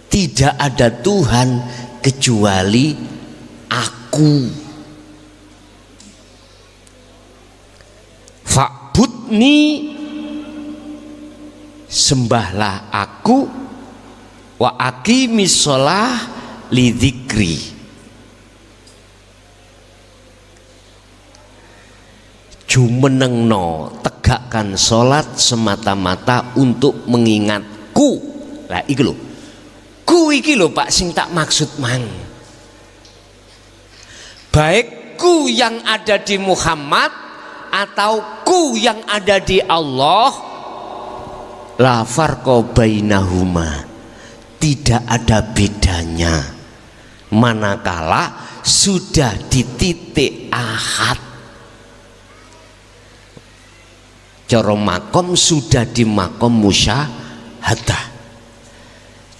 A: Tidak ada Tuhan kecuali aku. Fa'budni, sembahlah aku, wa aqimis shalah li dzikri. Jumenengno, tegakkan sholat semata-mata untuk mengingatku. Lah iki lho, ku iki lho Pak sing tak maksud mang. Baik ku yang ada di Muhammad atau ku yang ada di Allah, la farqa bainahuma, tidak ada bedanya manakala sudah di titik ahad. Cara makom sudah di makom musyahadah.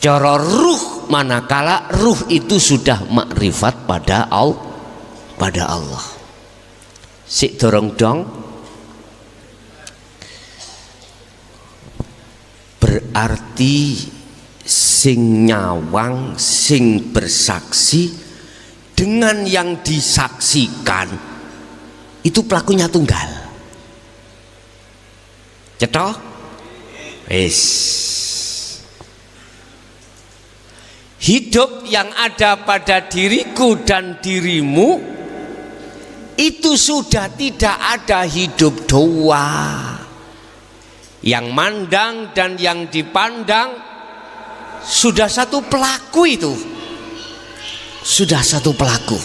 A: Cara ruh manakala ruh itu sudah makrifat pada Allah. Sik dorong dong. Berarti sing nyawang, sing bersaksi dengan yang disaksikan itu pelakunya tunggal. Cetok? Wis. Hidup yang ada pada diriku dan dirimu itu sudah tidak ada hidup dua. Yang mandang dan yang dipandang sudah satu pelaku itu. Sudah satu pelaku.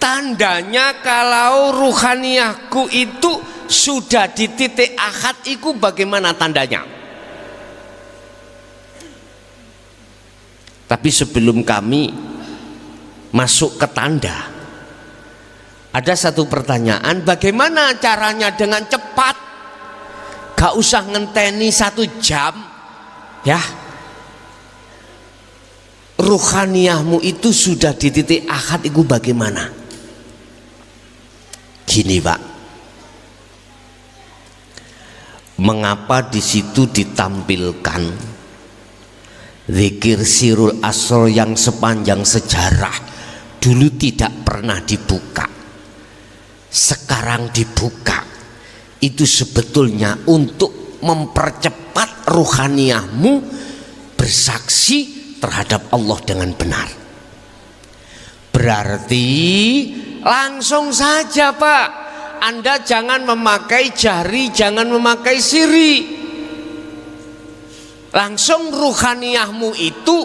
A: Tandanya kalau ruhaniyahku itu sudah di titik ahad itu bagaimana tandanya? Tapi sebelum kami masuk ke tanda, ada satu pertanyaan, bagaimana caranya dengan cepat, gak usah ngenteni 1 jam ya, ruhaniyahmu itu sudah di titik ahad itu bagaimana? Gini Pak, mengapa di situ ditampilkan zikir sirul asr yang sepanjang sejarah dulu tidak pernah dibuka, sekarang dibuka? Itu sebetulnya untuk mempercepat ruhaniyahmu bersaksi terhadap Allah dengan benar. Berarti langsung saja Pak, Anda jangan memakai jari, jangan memakai siri. Langsung ruhaniyahmu itu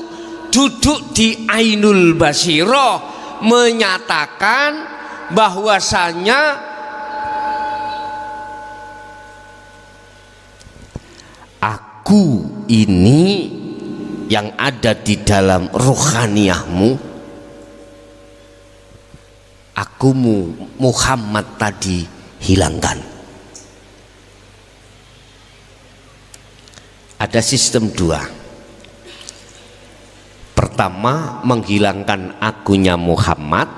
A: duduk di ainul basiro, menyatakan bahwasanya aku ini yang ada di dalam ruhaniyahmu, akumu Muhammad tadi hilangkan. Ada sistem 2. Pertama, menghilangkan akunya Muhammad.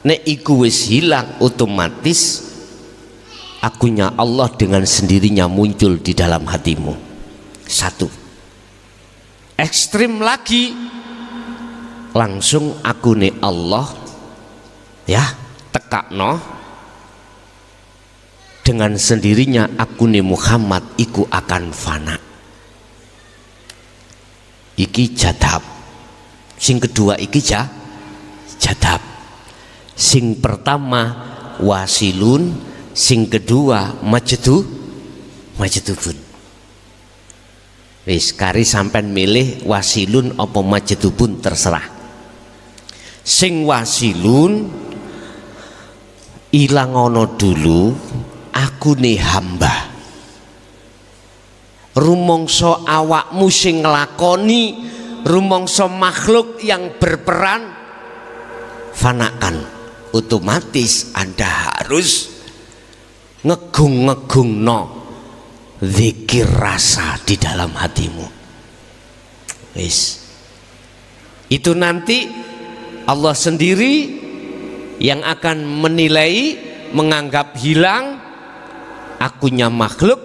A: Nek iku wis hilang, otomatis akunya Allah dengan sendirinya muncul di dalam hatimu. 1. Ekstrim lagi, langsung akune Allah ya tekakno dengan sendirinya aku ni Muhammad iku akan fana. Iki jadab. Sing kedua iki jadab. Sing pertama wasilun, sing kedua majdubun. Wis kari sampean milih wasilun apa majdubun terserah. Sing wasilun ilang ono dulu aku nih hamba. Rumangsa awakmu sing nglakoni, rumangsa makhluk yang berperan, fanakan. Otomatis Anda harus ngegung-ngegungno zikir rasa di dalam hatimu. Wis. Itu nanti Allah sendiri yang akan menilai, menganggap hilang akunya makhluk,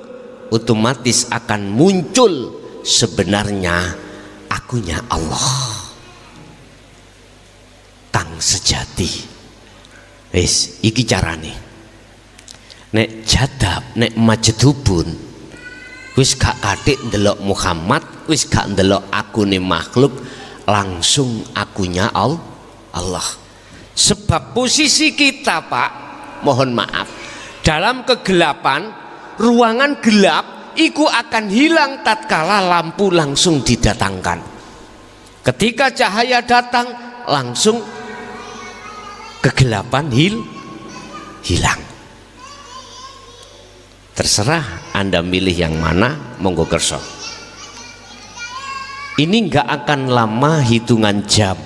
A: otomatis akan muncul sebenarnya akunya Allah kang sejati. Wis iki carane. Nek jadab, nek majdubun wis gak kathik ndelok Muhammad, wis gak ndelok akune makhluk, langsung akunya Allah. Sebab posisi kita, Pak, mohon maaf, dalam kegelapan, ruangan gelap iku akan hilang tatkala lampu langsung didatangkan. Ketika cahaya datang, langsung kegelapan hilang. Terserah Anda milih yang mana, monggo kerso. Ini nggak akan lama, hitungan jam.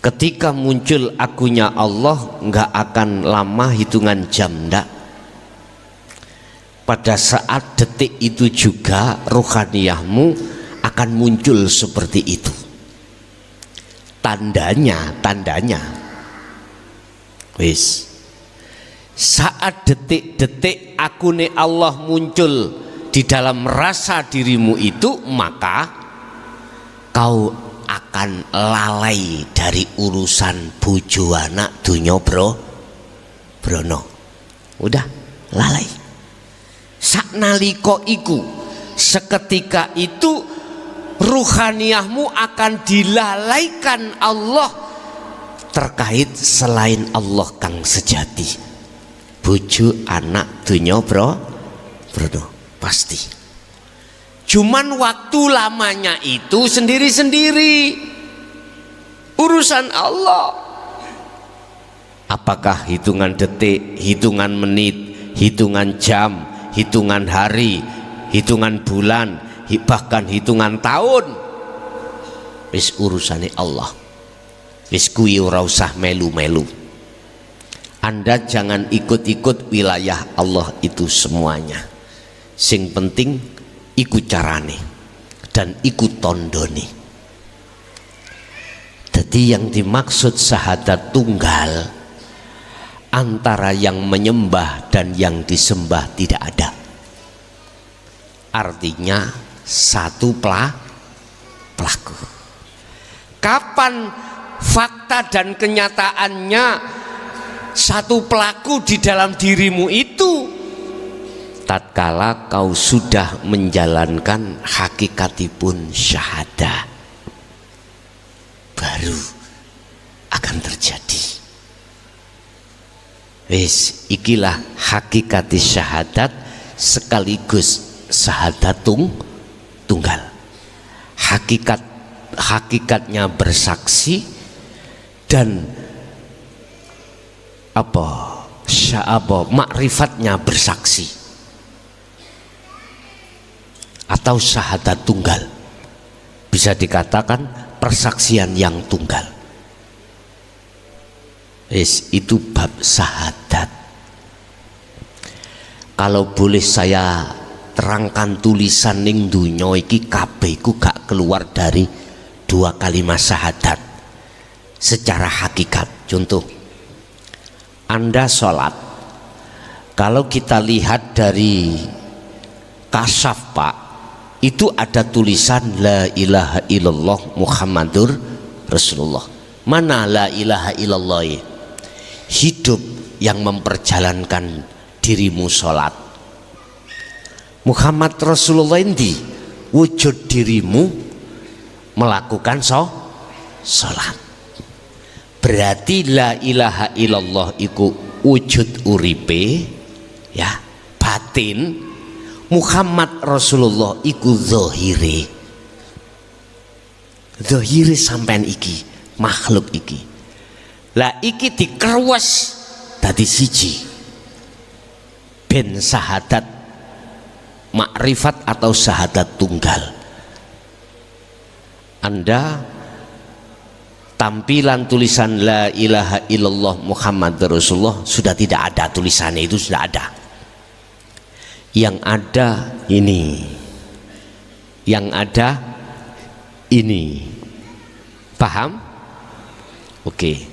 A: Ketika muncul akunya Allah, nggak akan lama, hitungan jam ndak. Pada saat detik itu juga rohaniyahmu akan muncul seperti itu. Tandanya wis saat detik-detik akune Allah muncul di dalam rasa dirimu itu, maka kau akan lalai dari urusan bojo anak dunya brono. Udah lalai. Saknalika iku, seketika itu ruhaniyahmu akan dilalaikan Allah terkait selain Allah kang sejati. Bojo anak dunya brono pasti. Cuman waktu lamanya itu sendiri-sendiri, urusan Allah. Apakah hitungan detik, hitungan menit, hitungan jam, hitungan hari, hitungan bulan, bahkan hitungan tahun, wis urusane Allah. Wis kuwi ora usah melu-melu. Anda jangan ikut-ikut wilayah Allah itu semuanya. Sing penting ikut carane dan ikut tondone. Jadi yang dimaksud syahadat tunggal, antara yang menyembah dan yang disembah tidak ada. Artinya satu pelaku. Kapan fakta dan kenyataannya satu pelaku di dalam dirimu itu? Tatkala kau sudah menjalankan hakikatipun syahadah, baru akan terjadi. Wis ikilah hakikat syahadat sekaligus syahadat tunggal. Hakikatnya bersaksi dan makrifatnya bersaksi, atau syahadat tunggal, bisa dikatakan persaksian yang tunggal. Itu bab syahadat. Kalau boleh saya terangkan tulisan ning dunya iki kabeh iku gak keluar dari dua kalimat syahadat secara hakikat. Contoh, Anda sholat, kalau kita lihat dari kasaf, Pak, itu ada tulisan la ilaha illallah Muhammadur Rasulullah. Mana la ilaha illallah? Hidup yang memperjalankan dirimu sholat. Muhammad Rasulullah ini wujud dirimu melakukan sholat. Berarti la ilaha illallah iku wujud uripe ya, batin. Muhammad Rasulullah iku zahire. Zahire sampean iki, makhluk iki. Lah iki dikerwas dadi siji. Ben syahadat makrifat atau syahadat tunggal. Anda tampilan tulisan la ilaha illallah Muhammad Rasulullah sudah tidak ada, tulisannya itu sudah ada. Yang ada ini, yang ada ini, paham? Oke.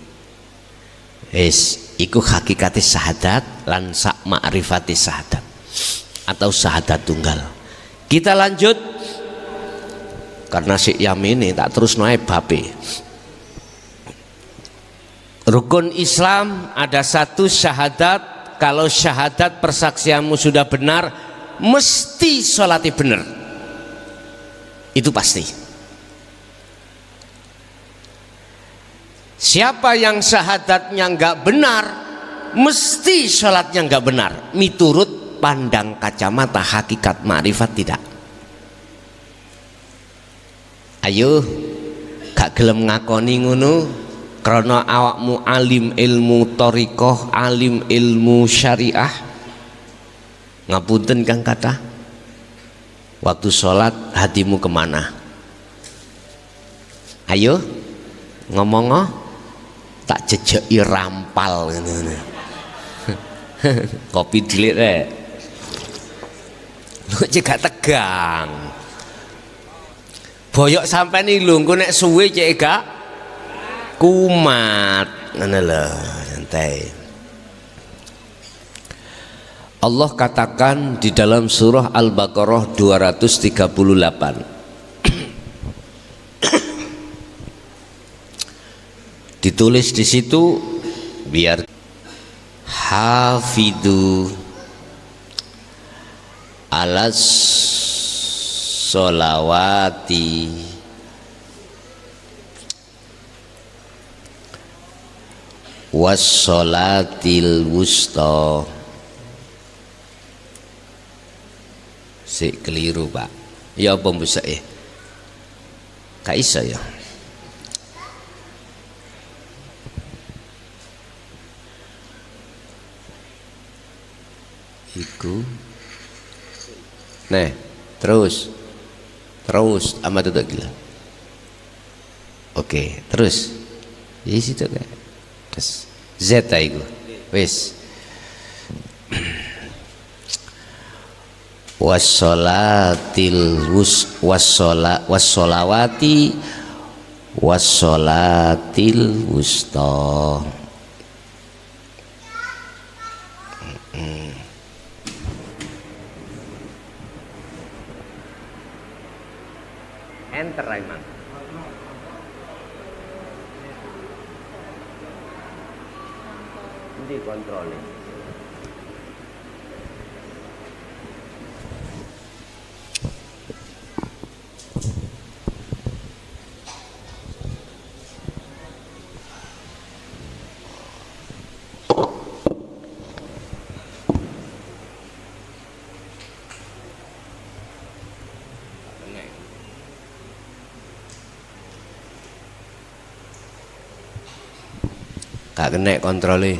A: Iku hakikati syahadat lan sak makrifati syahadat atau syahadat tunggal. Kita lanjut karena si Yamini tak terus naik bape. Rukun Islam ada satu syahadat. Kalau syahadat persaksianmu sudah benar, mesti sholatnya benar. Itu pasti. Siapa yang syahadatnya nggak benar, mesti sholatnya nggak benar. Miturut pandang kacamata hakikat ma'rifat tidak. Ayo gak gelem ngakoni ngono karena awakmu alim ilmu thariqah, alim ilmu syariah. Ngapunten Kang kata, waktu sholat hatimu kemana? Ayo ngomong tak jejeki rampal ngene. Kopi dilik rek. Lu cek tegang. Boyok sampai nih lho, engko nek suwe cek gak kumat. Ngono lho, santai. Allah katakan di dalam surah Al-Baqarah 238. Ditulis di situ biar hafidu alas solawati wassolatil wusta. Si keliru Pak. Ya apa bisa Kak Isa ya. Iku nah terus amat itu gila. Oke terus di situ kan terus Z iku wis wassolatil wassolawati wassolatil wusta. Enter Raiman. Ini kontrolin. Gak kena kontrolnya.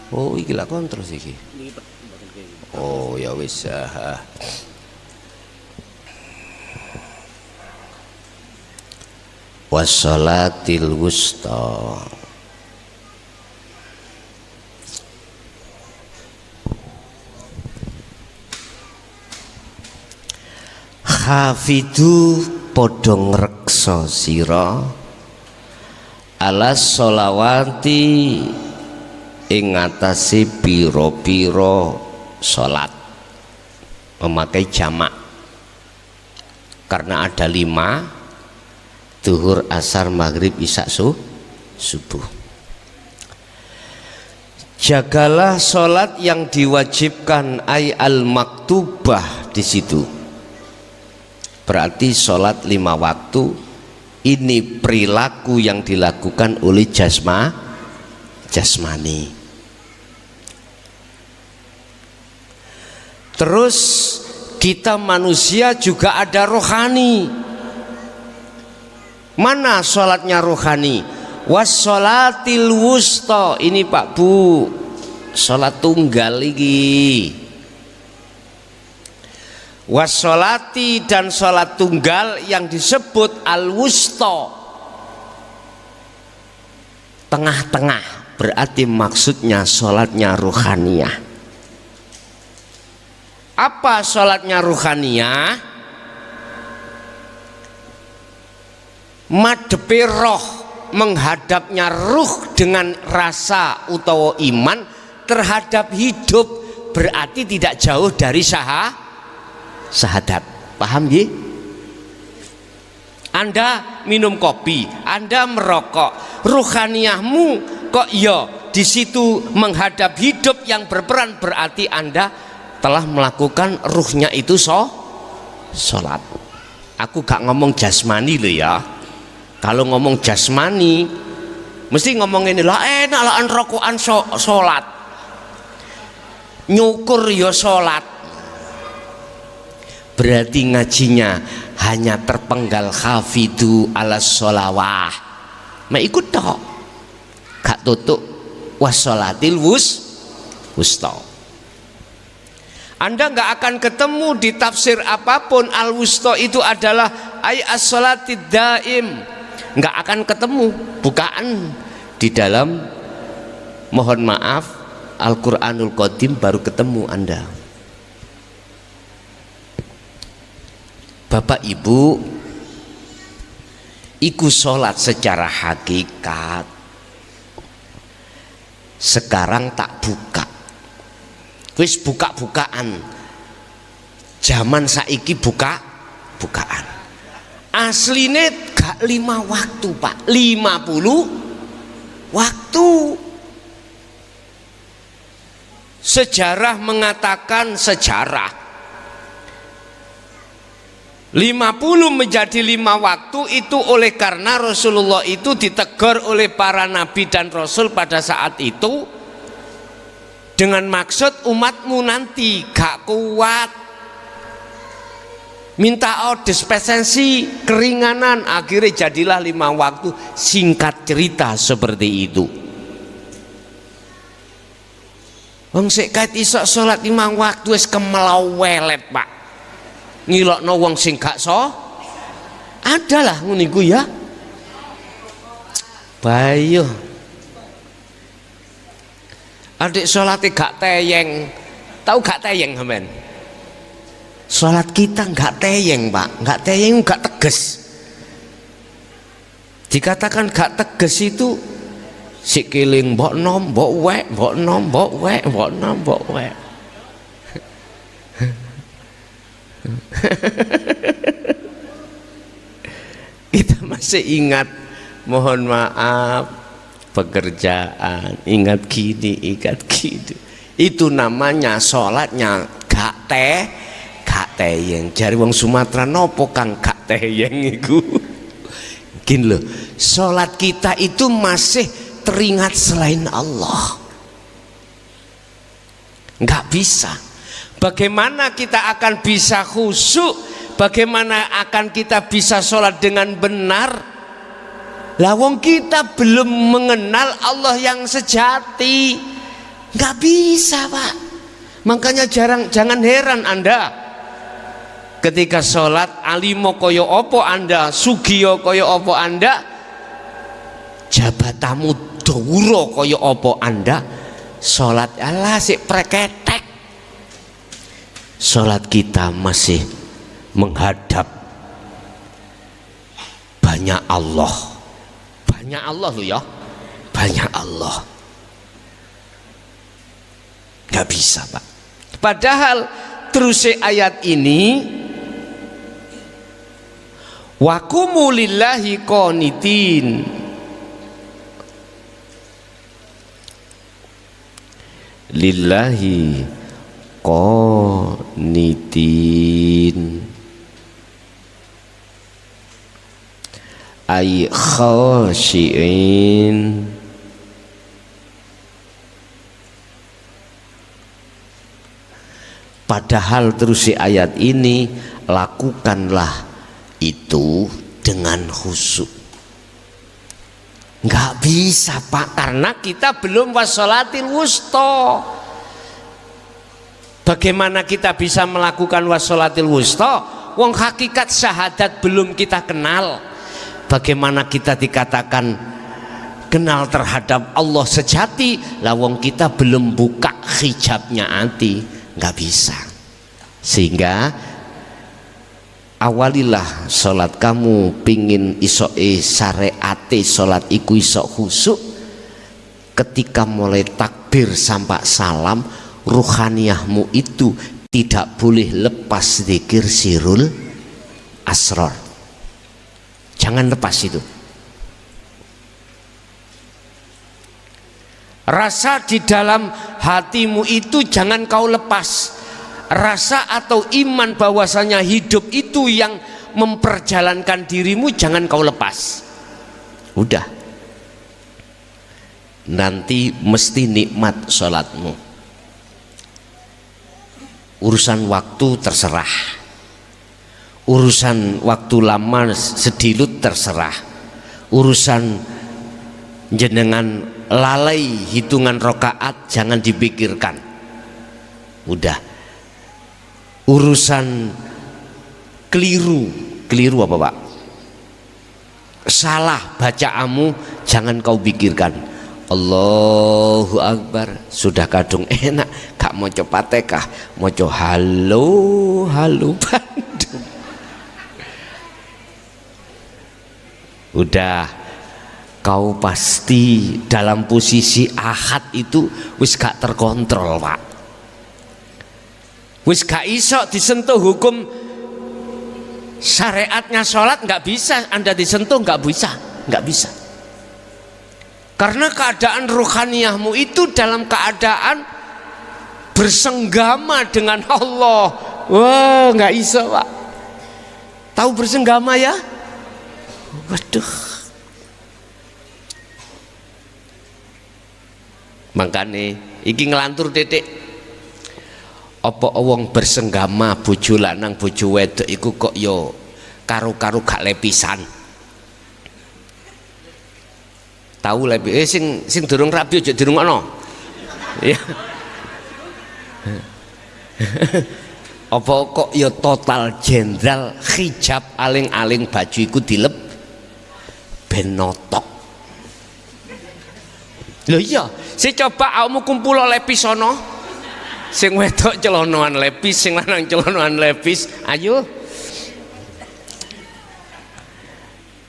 A: Oh iki lah kontrol sih iki. Oh ya wis. Wassolatil wusta. Hafidu podong reksa sira alas solawati ing ngatasi piro-piro salat, memakai jamak karena ada 5 Duhur, asar, maghrib, isya, subuh. Jagalah sholat yang diwajibkan, ay al maktubah di situ. Berarti sholat 5 waktu ini perilaku yang dilakukan oleh jasmani. Terus kita manusia juga ada rohani. Mana sholatnya rohani? Wassolatil wusta. Ini Pak Bu, sholat tunggal lagi. Wassolati, dan sholat tunggal yang disebut al-wusta, tengah-tengah, berarti maksudnya sholatnya ruhaniyah. Apa sholatnya ruhaniyah? Madepe roh, menghadapnya ruh dengan rasa utawa iman terhadap hidup, berarti tidak jauh dari syahadat. Paham ya? Anda minum kopi, Anda merokok, ruhaniyahmu kok ya di situ menghadap hidup yang berperan, berarti Anda telah melakukan ruhnya itu sholat. Aku gak ngomong jasmani loh ya. Kalau ngomong jasmani mesti ngomong ini lah, enak lah rokokan sholat, nyukur ya sholat. Berarti ngajinya hanya terpenggal hafidu ala sholawah, ma ikut tok, gak tutup wassolatil wusta. Anda nggak akan ketemu di tafsir apapun al-wusta itu adalah ay as-sholatid daim, nggak akan ketemu, bukaan di dalam, mohon maaf, Al-Quranul Qadim baru ketemu Anda. Bapak Ibu, iku sholat secara hakikat sekarang tak buka, wis buka-bukaan. Zaman saiki bukaan. Asline gak 5 waktu Pak, 50 waktu. Sejarah mengatakan, 50 menjadi 5 waktu itu oleh karena Rasulullah itu ditegur oleh para nabi dan rasul pada saat itu dengan maksud umatmu nanti gak kuat, minta dispensasi keringanan, akhirnya jadilah 5 waktu. Singkat cerita seperti itu. Wong sik kait iso salat 5 waktu wis kemelawelet Pak, ngilokno wong sing gak adalah ngono iku ya. Bayo adik sholatnya gak teyeng, tahu gak teyeng sampean? Sholat kita gak teyeng Pak, gak teyeng, gak tegas. Dikatakan gak tegas itu sikiling mbok nom mbok wek, mbok nom mbok wek, mbok nom mbok wek. Kita masih ingat, mohon maaf, pekerjaan, ingat gini, ingat gitu. Itu namanya sholatnya gak teyeng. Jari wong Sumatera nopo kang gak teyeng iku. Gini loh, sholat kita itu masih teringat selain Allah. Gak bisa. Bagaimana kita akan bisa khusyuk? Bagaimana akan kita bisa sholat dengan benar? Lah wong kita belum mengenal Allah yang sejati, nggak bisa Pak. Makanya jangan heran Anda ketika sholat alimo koyo opo Anda, sugiyo koyo opo Anda, jabatamu dawuro koyo opo Anda, sholat Allah sik preketek. Sholat kita masih menghadap banyak Allah. Banyak Allah loh ya, banyak Allah. Gak bisa Pak. Padahal terus ayat ini Wa qumu lillahi qanitin. Lillahi qanitin ay khashi'in. Padahal terus di ayat ini, lakukanlah itu dengan khusyuk. Nggak bisa Pak, karena kita belum wassolatil wusta. Bagaimana kita bisa melakukan wassolatil wusta? Wong hakikat syahadat belum kita kenal. Bagaimana kita dikatakan kenal terhadap Allah sejati, lah wong kita belum buka hijabnya hati, nggak bisa. Sehingga awalilah sholat kamu pingin iso syariate sholat iku iso khusyuk. Ketika mulai takbir sampai salam, ruhaniyahmu itu tidak boleh lepas zikir sirul asrar. Jangan lepas itu. Rasa di dalam hatimu itu jangan kau lepas. Rasa atau iman bahwasanya hidup itu yang memperjalankan dirimu jangan kau lepas. Udah. Nanti mesti nikmat sholatmu. Urusan waktu terserah. Urusan waktu lama sedilut terserah. Urusan jenengan lalai hitungan rokaat jangan dipikirkan. Udah. Urusan keliru apa Pak? Salah bacaamu jangan kau pikirkan. Allahu Akbar sudah kadung enak, gak mau coba tekah, mau coba halo Bandung. Udah, kau pasti dalam posisi ahad itu wis gak terkontrol Pak. Wis gak iso disentuh hukum syariatnya sholat, nggak bisa Anda disentuh, nggak bisa. Karena keadaan ruhaniyahmu itu dalam keadaan bersenggama dengan Allah. Wah, nggak iso Pak. Tahu bersenggama ya? Waduh. Makanya iki ngelantur titik. Apa wong bersenggama bojo lanang bojo wedok iku kok yo karo-karo gak lepisan. Tahu lepis sing durung rabi aja dirungokno. Ya. Apa kok yo total jenderal hijab aling-aling baju iku dilep ben notok. Lho iya, sing coba awakmu kumpul lepis sono. Sing wedok celonoan lepis, sing lanang celonoan lepis, ayo.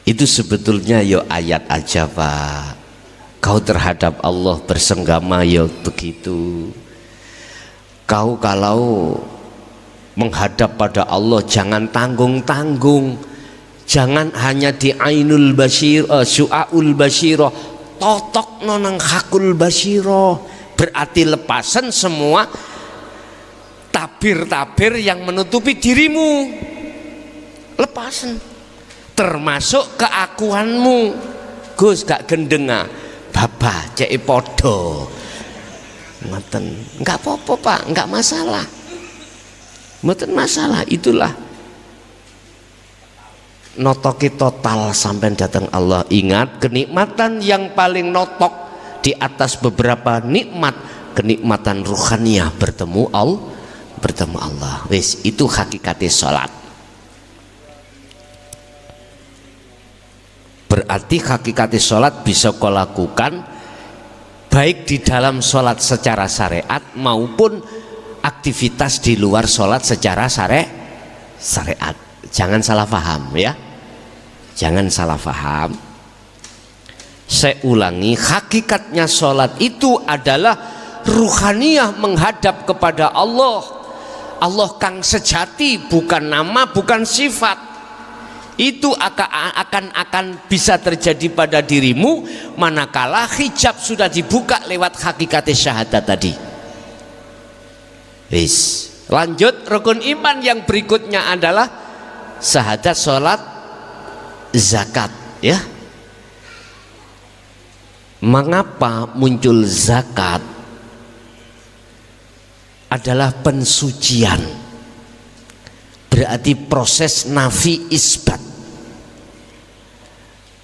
A: Itu sebetulnya yo ayat aja Pak. Kau terhadap Allah bersenggama yo begitu. Kau kalau menghadap pada Allah jangan tanggung-tanggung. Jangan hanya di ainul basyir, syu'aul basyirah, totok nonang hakul basyirah. Berarti lepasan semua tabir-tabir yang menutupi dirimu, lepasan termasuk keakuanmu. Gus gak gendenga baba cek podo ngoten, nggak apa-apa Pak, nggak masalah, mboten masalah. Itulah notoki total sampai datang Allah. Ingat, kenikmatan yang paling notok di atas beberapa nikmat, kenikmatan ruhaniyah bertemu Allah. Wis, itu hakikatnya sholat. Berarti hakikatnya sholat bisa kau lakukan baik di dalam sholat secara syariat maupun aktivitas di luar sholat secara syariat. Jangan salah paham ya, jangan salah paham. Saya ulangi, hakikatnya sholat itu adalah ruhaniyah menghadap kepada Allah. Allah kang sejati, bukan nama, bukan sifat. itu akan bisa terjadi pada dirimu manakala hijab sudah dibuka lewat hakikat syahadat tadi. Lanjut, rukun iman yang berikutnya adalah syahadat, sholat, zakat, ya. Mengapa muncul zakat? Adalah pensucian, berarti proses nafi isbat,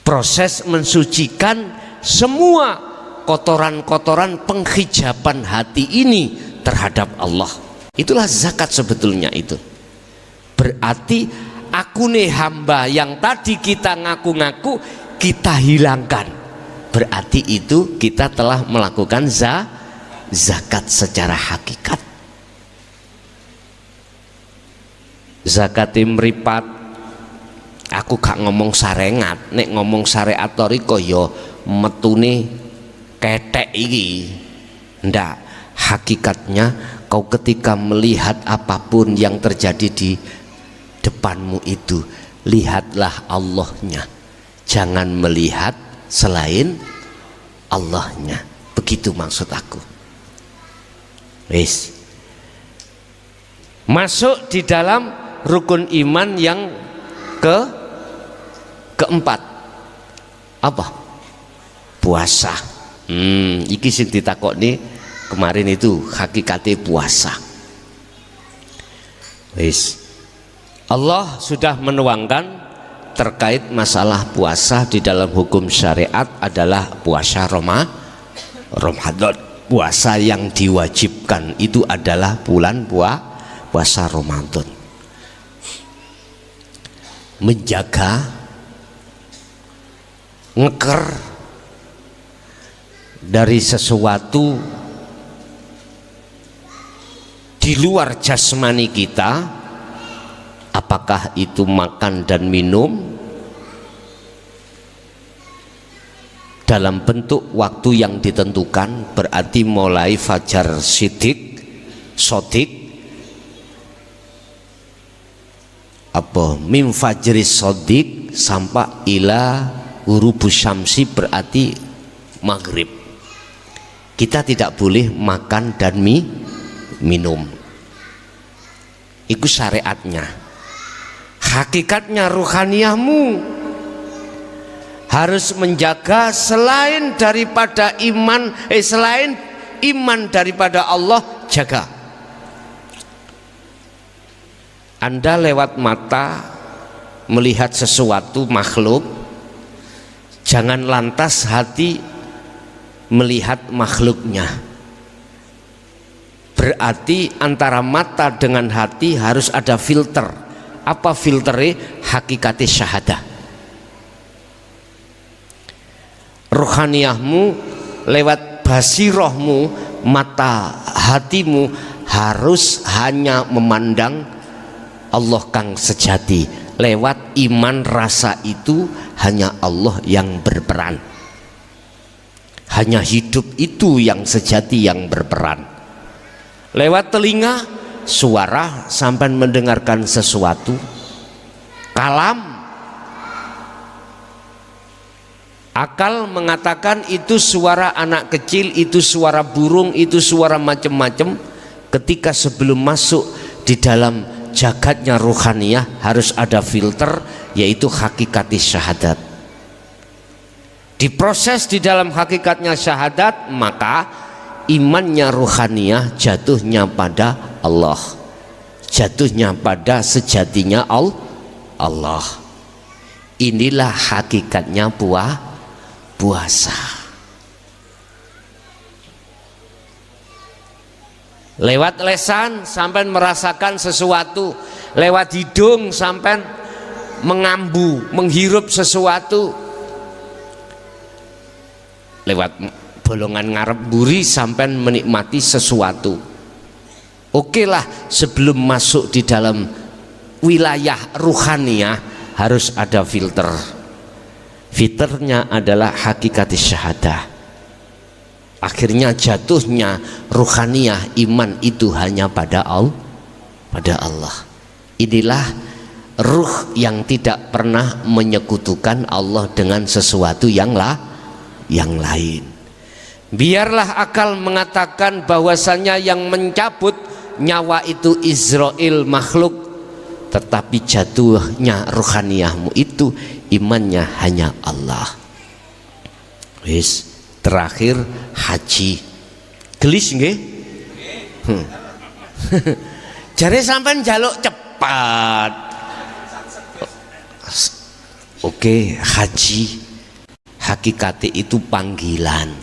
A: proses mensucikan semua kotoran-kotoran penghijaban hati ini terhadap Allah. Itulah zakat sebetulnya itu. Berarti aku nih hamba yang tadi kita ngaku-ngaku kita hilangkan. Berarti itu kita telah melakukan zakat secara hakikat. Zakat mripat, aku gak ngomong sarengat, nek ngomong syariat toriko yo metune ketek iki. Ndak, hakikatnya kau ketika melihat apapun yang terjadi di depanmu itu, lihatlah Allahnya, jangan melihat selain Allahnya. Begitu maksud aku. Wis, masuk di dalam rukun iman yang keempat. Apa? Puasa. Iki sing ditakokne kemarin itu hakikate puasa. Wis, Allah sudah menuangkan terkait masalah puasa di dalam hukum syariat adalah puasa Ramadan. Puasa yang diwajibkan itu adalah bulan puasa Ramadan. Menjaga, ngeker dari sesuatu di luar jasmani kita, apakah itu makan dan minum dalam bentuk waktu yang ditentukan, berarti mulai fajar sodik apa mim fajris sodik sampai ila ghurubus syamsi, berarti maghrib. Kita tidak boleh makan dan minum. Itu syariatnya. Hakikatnya ruhaniyahmu harus menjaga selain daripada selain iman daripada Allah, jaga. Anda lewat mata melihat sesuatu makhluk, jangan lantas hati melihat makhluknya. Berarti antara mata dengan hati harus ada filter. Apa filternya? Hakikati syahadah. Ruhaniyahmu lewat basirohmu, mata hatimu harus hanya memandang Allah kang sejati. Lewat iman rasa itu hanya Allah yang berperan, hanya hidup itu yang sejati yang berperan. Lewat telinga, suara sampai mendengarkan sesuatu. Kalam, akal mengatakan itu suara anak kecil, itu suara burung, itu suara macam-macam. Ketika sebelum masuk di dalam jagatnya ruhaniyah harus ada filter, yaitu hakikati syahadat. Diproses di dalam hakikatnya syahadat, maka imannya ruhaniyah jatuhnya pada Allah, jatuhnya pada sejatinya Allah. Inilah hakikatnya puasa. Lewat lesan sampai merasakan sesuatu, lewat hidung sampai mengambu, menghirup sesuatu, lewat bolongan ngarep buri sampai menikmati sesuatu. Oke lah, sebelum masuk di dalam wilayah ruhaniyah harus ada filter. Filternya adalah hakikati syahadah. Akhirnya jatuhnya ruhaniyah iman itu hanya pada Allah. Inilah ruh yang tidak pernah menyekutukan Allah dengan sesuatu yang lain. Biarlah akal mengatakan bahwasanya yang mencabut nyawa itu Israel makhluk, tetapi jatuhnya ruhaniyahmu itu imannya hanya Allah. Wis terakhir haji. Gelis nggih? Jare sampean njaluk cepat. Oke, haji hakikate itu panggilan.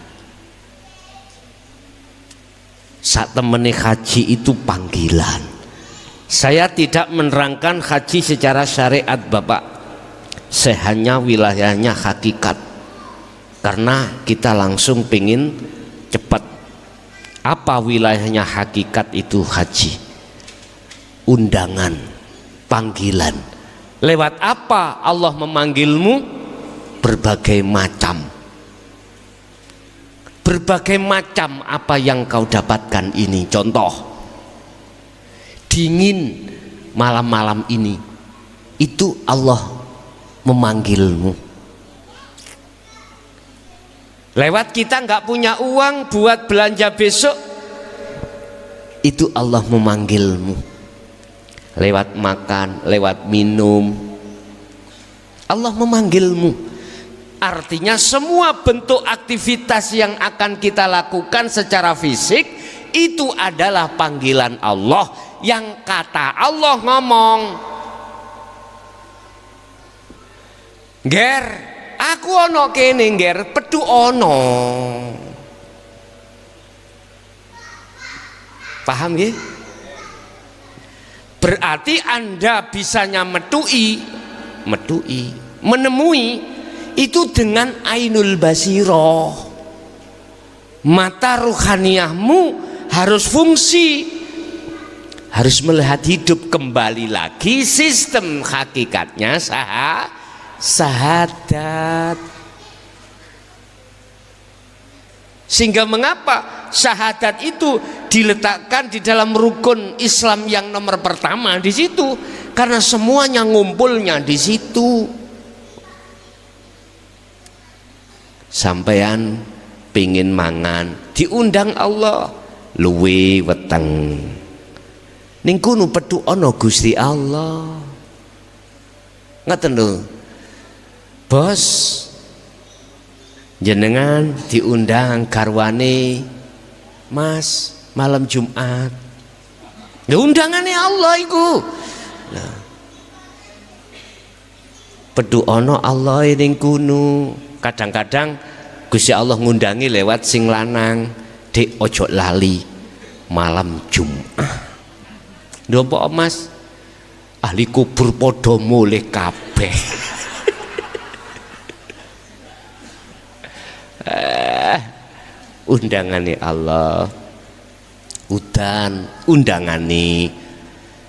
A: Sak temene haji itu panggilan. Saya tidak menerangkan haji secara syariat Bapak, saya hanya wilayahnya hakikat, karena kita langsung pingin cepat. Apa wilayahnya hakikat itu haji? Undangan, panggilan. Lewat apa Allah memanggilmu? Berbagai macam. Berbagai macam apa yang kau dapatkan ini. Contoh, dingin malam-malam ini, itu Allah memanggilmu. Lewat kita nggak punya uang buat belanja besok, itu Allah memanggilmu. Lewat makan, lewat minum, Allah memanggilmu. Artinya semua bentuk aktivitas yang akan kita lakukan secara fisik itu adalah panggilan Allah, yang kata Allah ngomong, "Ger, aku ono kene, Ger, pedu ono." Paham ya? Berarti Anda bisanya metui, menemui itu dengan ainul basiroh. Mata ruhaniyahmu harus fungsi, harus melihat hidup. Kembali lagi sistem hakikatnya syahadat. Sehingga mengapa syahadat itu diletakkan di dalam rukun Islam yang nomor pertama di situ, karena semuanya ngumpulnya di situ. Sampean pingin mangan, diundang Allah, luwe weteng ning kono pedu ana Gusti Allah. Ngoten lho Bos, jenengan diundang garwane Mas malam Jumat, ya undangannya Allah iku. Nah, pedu ana Allah ning kono. Kadang-kadang Gusti Allah ngundangi lewat sing lanang, "Dek ojo lali malam Jumat." Lho apa Mas? Ahli kubur padha mulih kabeh. Undangane Allah. Udan undangane.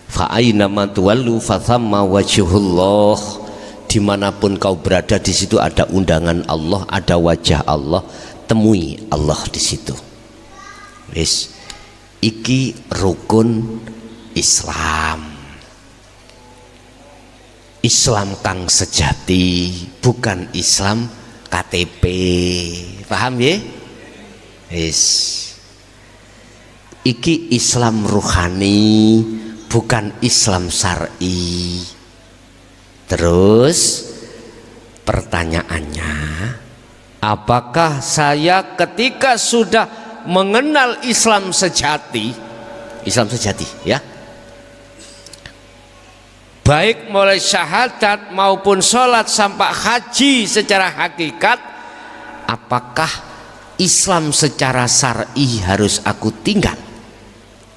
A: Fa aina ma tuwallu fa thamma wajhullah. Dimanapun kau berada, di situ ada undangan Allah, ada wajah Allah. Temui Allah di situ. Wis, iki rukun Islam. Islam kang sejati, bukan Islam KTP. Paham ya? Wis, iki Islam ruhani, bukan Islam syar'i. Terus pertanyaannya, apakah saya ketika sudah mengenal Islam sejati ya, baik mulai syahadat maupun sholat sampai haji secara hakikat, apakah Islam secara syar'i harus aku tinggal?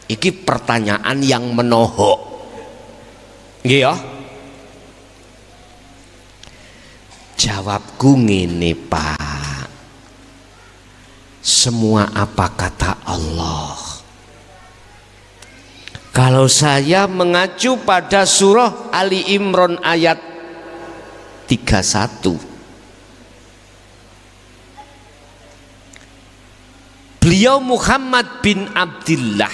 A: Iki pertanyaan yang menohok. Nggih ya? Jawabku ngene Pak, semua apa kata Allah. Kalau saya mengacu pada surah Ali Imran ayat 31, beliau Muhammad bin Abdullah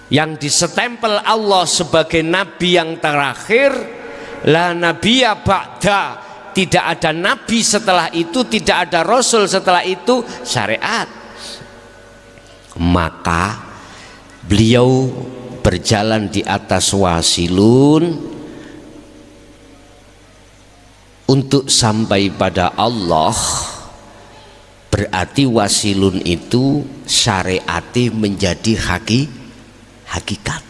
A: yang disetempel Allah sebagai nabi yang terakhir, la nabiyya ba'da, tidak ada nabi setelah itu, tidak ada rasul setelah itu, syariat. Maka beliau berjalan di atas wasilun untuk sampai pada Allah. Berarti wasilun itu syariati menjadi hakikat.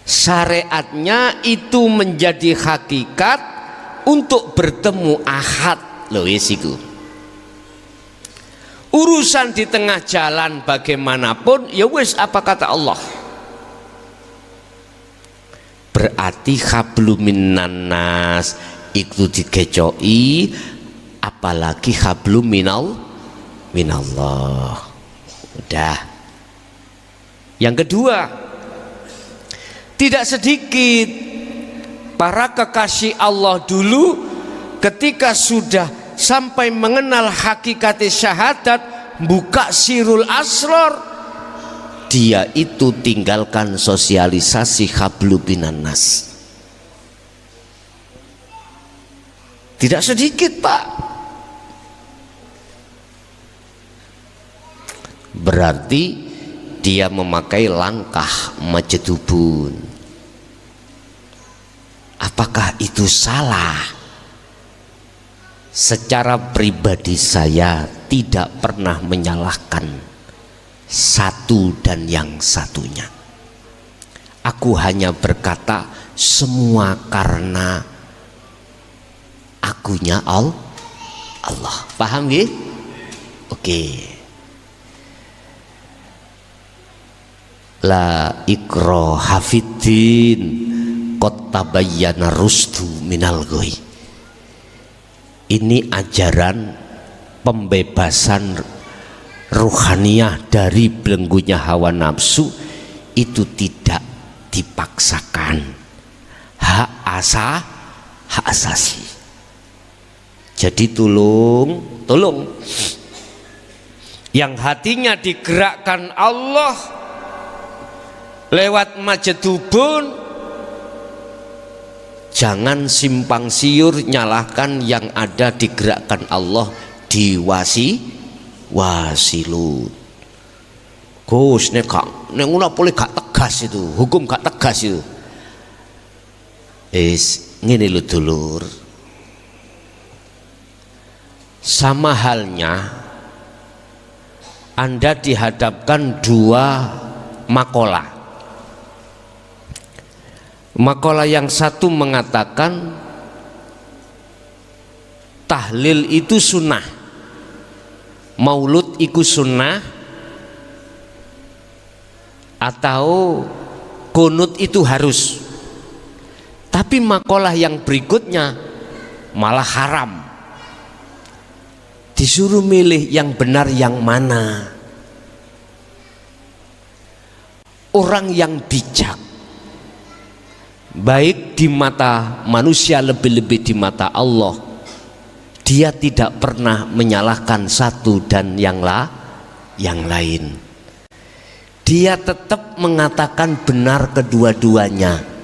A: Syariatnya itu menjadi hakikat untuk bertemu ahad. Loh isiku. Urusan di tengah jalan bagaimanapun, ya wis apa kata Allah. Berarti hablum minan nas itu digecoi, apalagi hablum minallah. Udah. Yang kedua, tidak sedikit para kekasih Allah dulu ketika sudah sampai mengenal hakikat syahadat, buka sirul asror, dia itu tinggalkan sosialisasi hablum minan nas. Tidak sedikit, Pak. Berarti dia memakai langkah majedubun. Apakah itu salah? Secara pribadi saya tidak pernah menyalahkan satu dan yang satunya. Aku hanya berkata semua karena akunya Allah. Paham ya? Oke. La ikraha fiddin qad tabayyana rusdu minal ghoi. Ini ajaran pembebasan ruhaniyah dari belenggunya hawa nafsu, itu tidak dipaksakan. Hak asasi. Jadi tolong yang hatinya digerakkan Allah lewat majedubun, jangan simpang siur nyalahkan yang ada digerakkan Allah di wasilun. Gus nek ngono boleh gak tegas itu, hukum gak tegas itu. Ngene lho dulur. Sama halnya Anda dihadapkan dua makalah. Makalah yang satu mengatakan tahlil itu sunnah, maulud itu sunnah, atau kunut itu harus. Tapi makalah yang berikutnya malah haram. Disuruh milih yang benar yang mana. Orang yang bijak, baik di mata manusia lebih-lebih di mata Allah, dia tidak pernah menyalahkan satu dan yang lain. Dia tetap mengatakan benar kedua-duanya.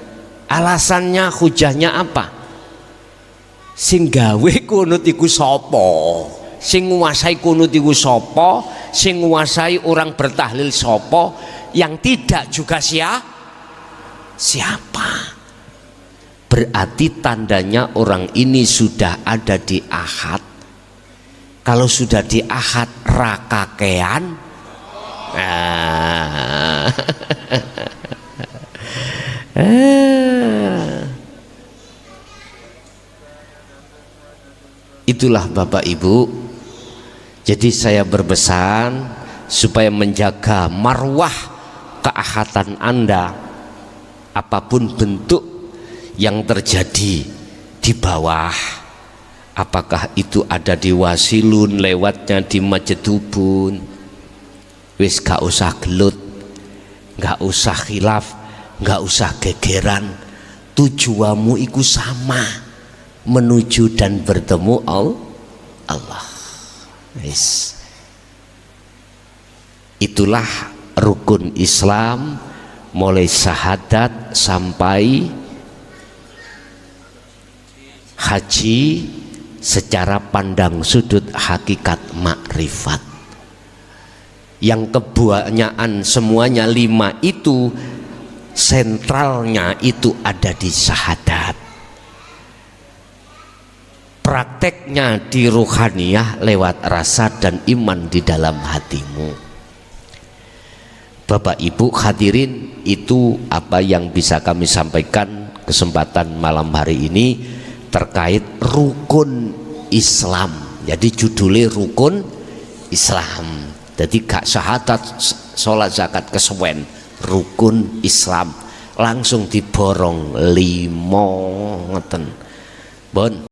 A: Alasannya, hujahnya apa? Sing gawe kunut iku sapa? Sing nguasai kunut iku sapa? Sing nguasai orang bertahlil sapa? Yang tidak juga siapa? Berarti tandanya orang ini sudah ada di ahad. Kalau sudah di ahad rakakean, itulah Bapak Ibu. Jadi saya berpesan supaya menjaga marwah keahatan Anda, apapun bentuk yang terjadi di bawah, apakah itu ada di wasilun, lewatnya di majedubun, wis gak usah gelut, gak usah khilaf, gak usah gegeran. Tujuanmu iku sama, menuju dan bertemu Allah. Itulah rukun Islam mulai syahadat sampai haji secara pandang sudut hakikat makrifat. Yang kebanyakan semuanya 5 itu sentralnya itu ada di syahadat. Prakteknya di ruhaniyah lewat rasa dan iman di dalam hatimu. Bapak Ibu hadirin, itu apa yang bisa kami sampaikan kesempatan malam hari ini terkait rukun Islam. Jadi judulnya rukun Islam. Jadi gak syahadat, sholat, zakat, kesuwen, rukun Islam langsung diborong 5 ngoten. Bon.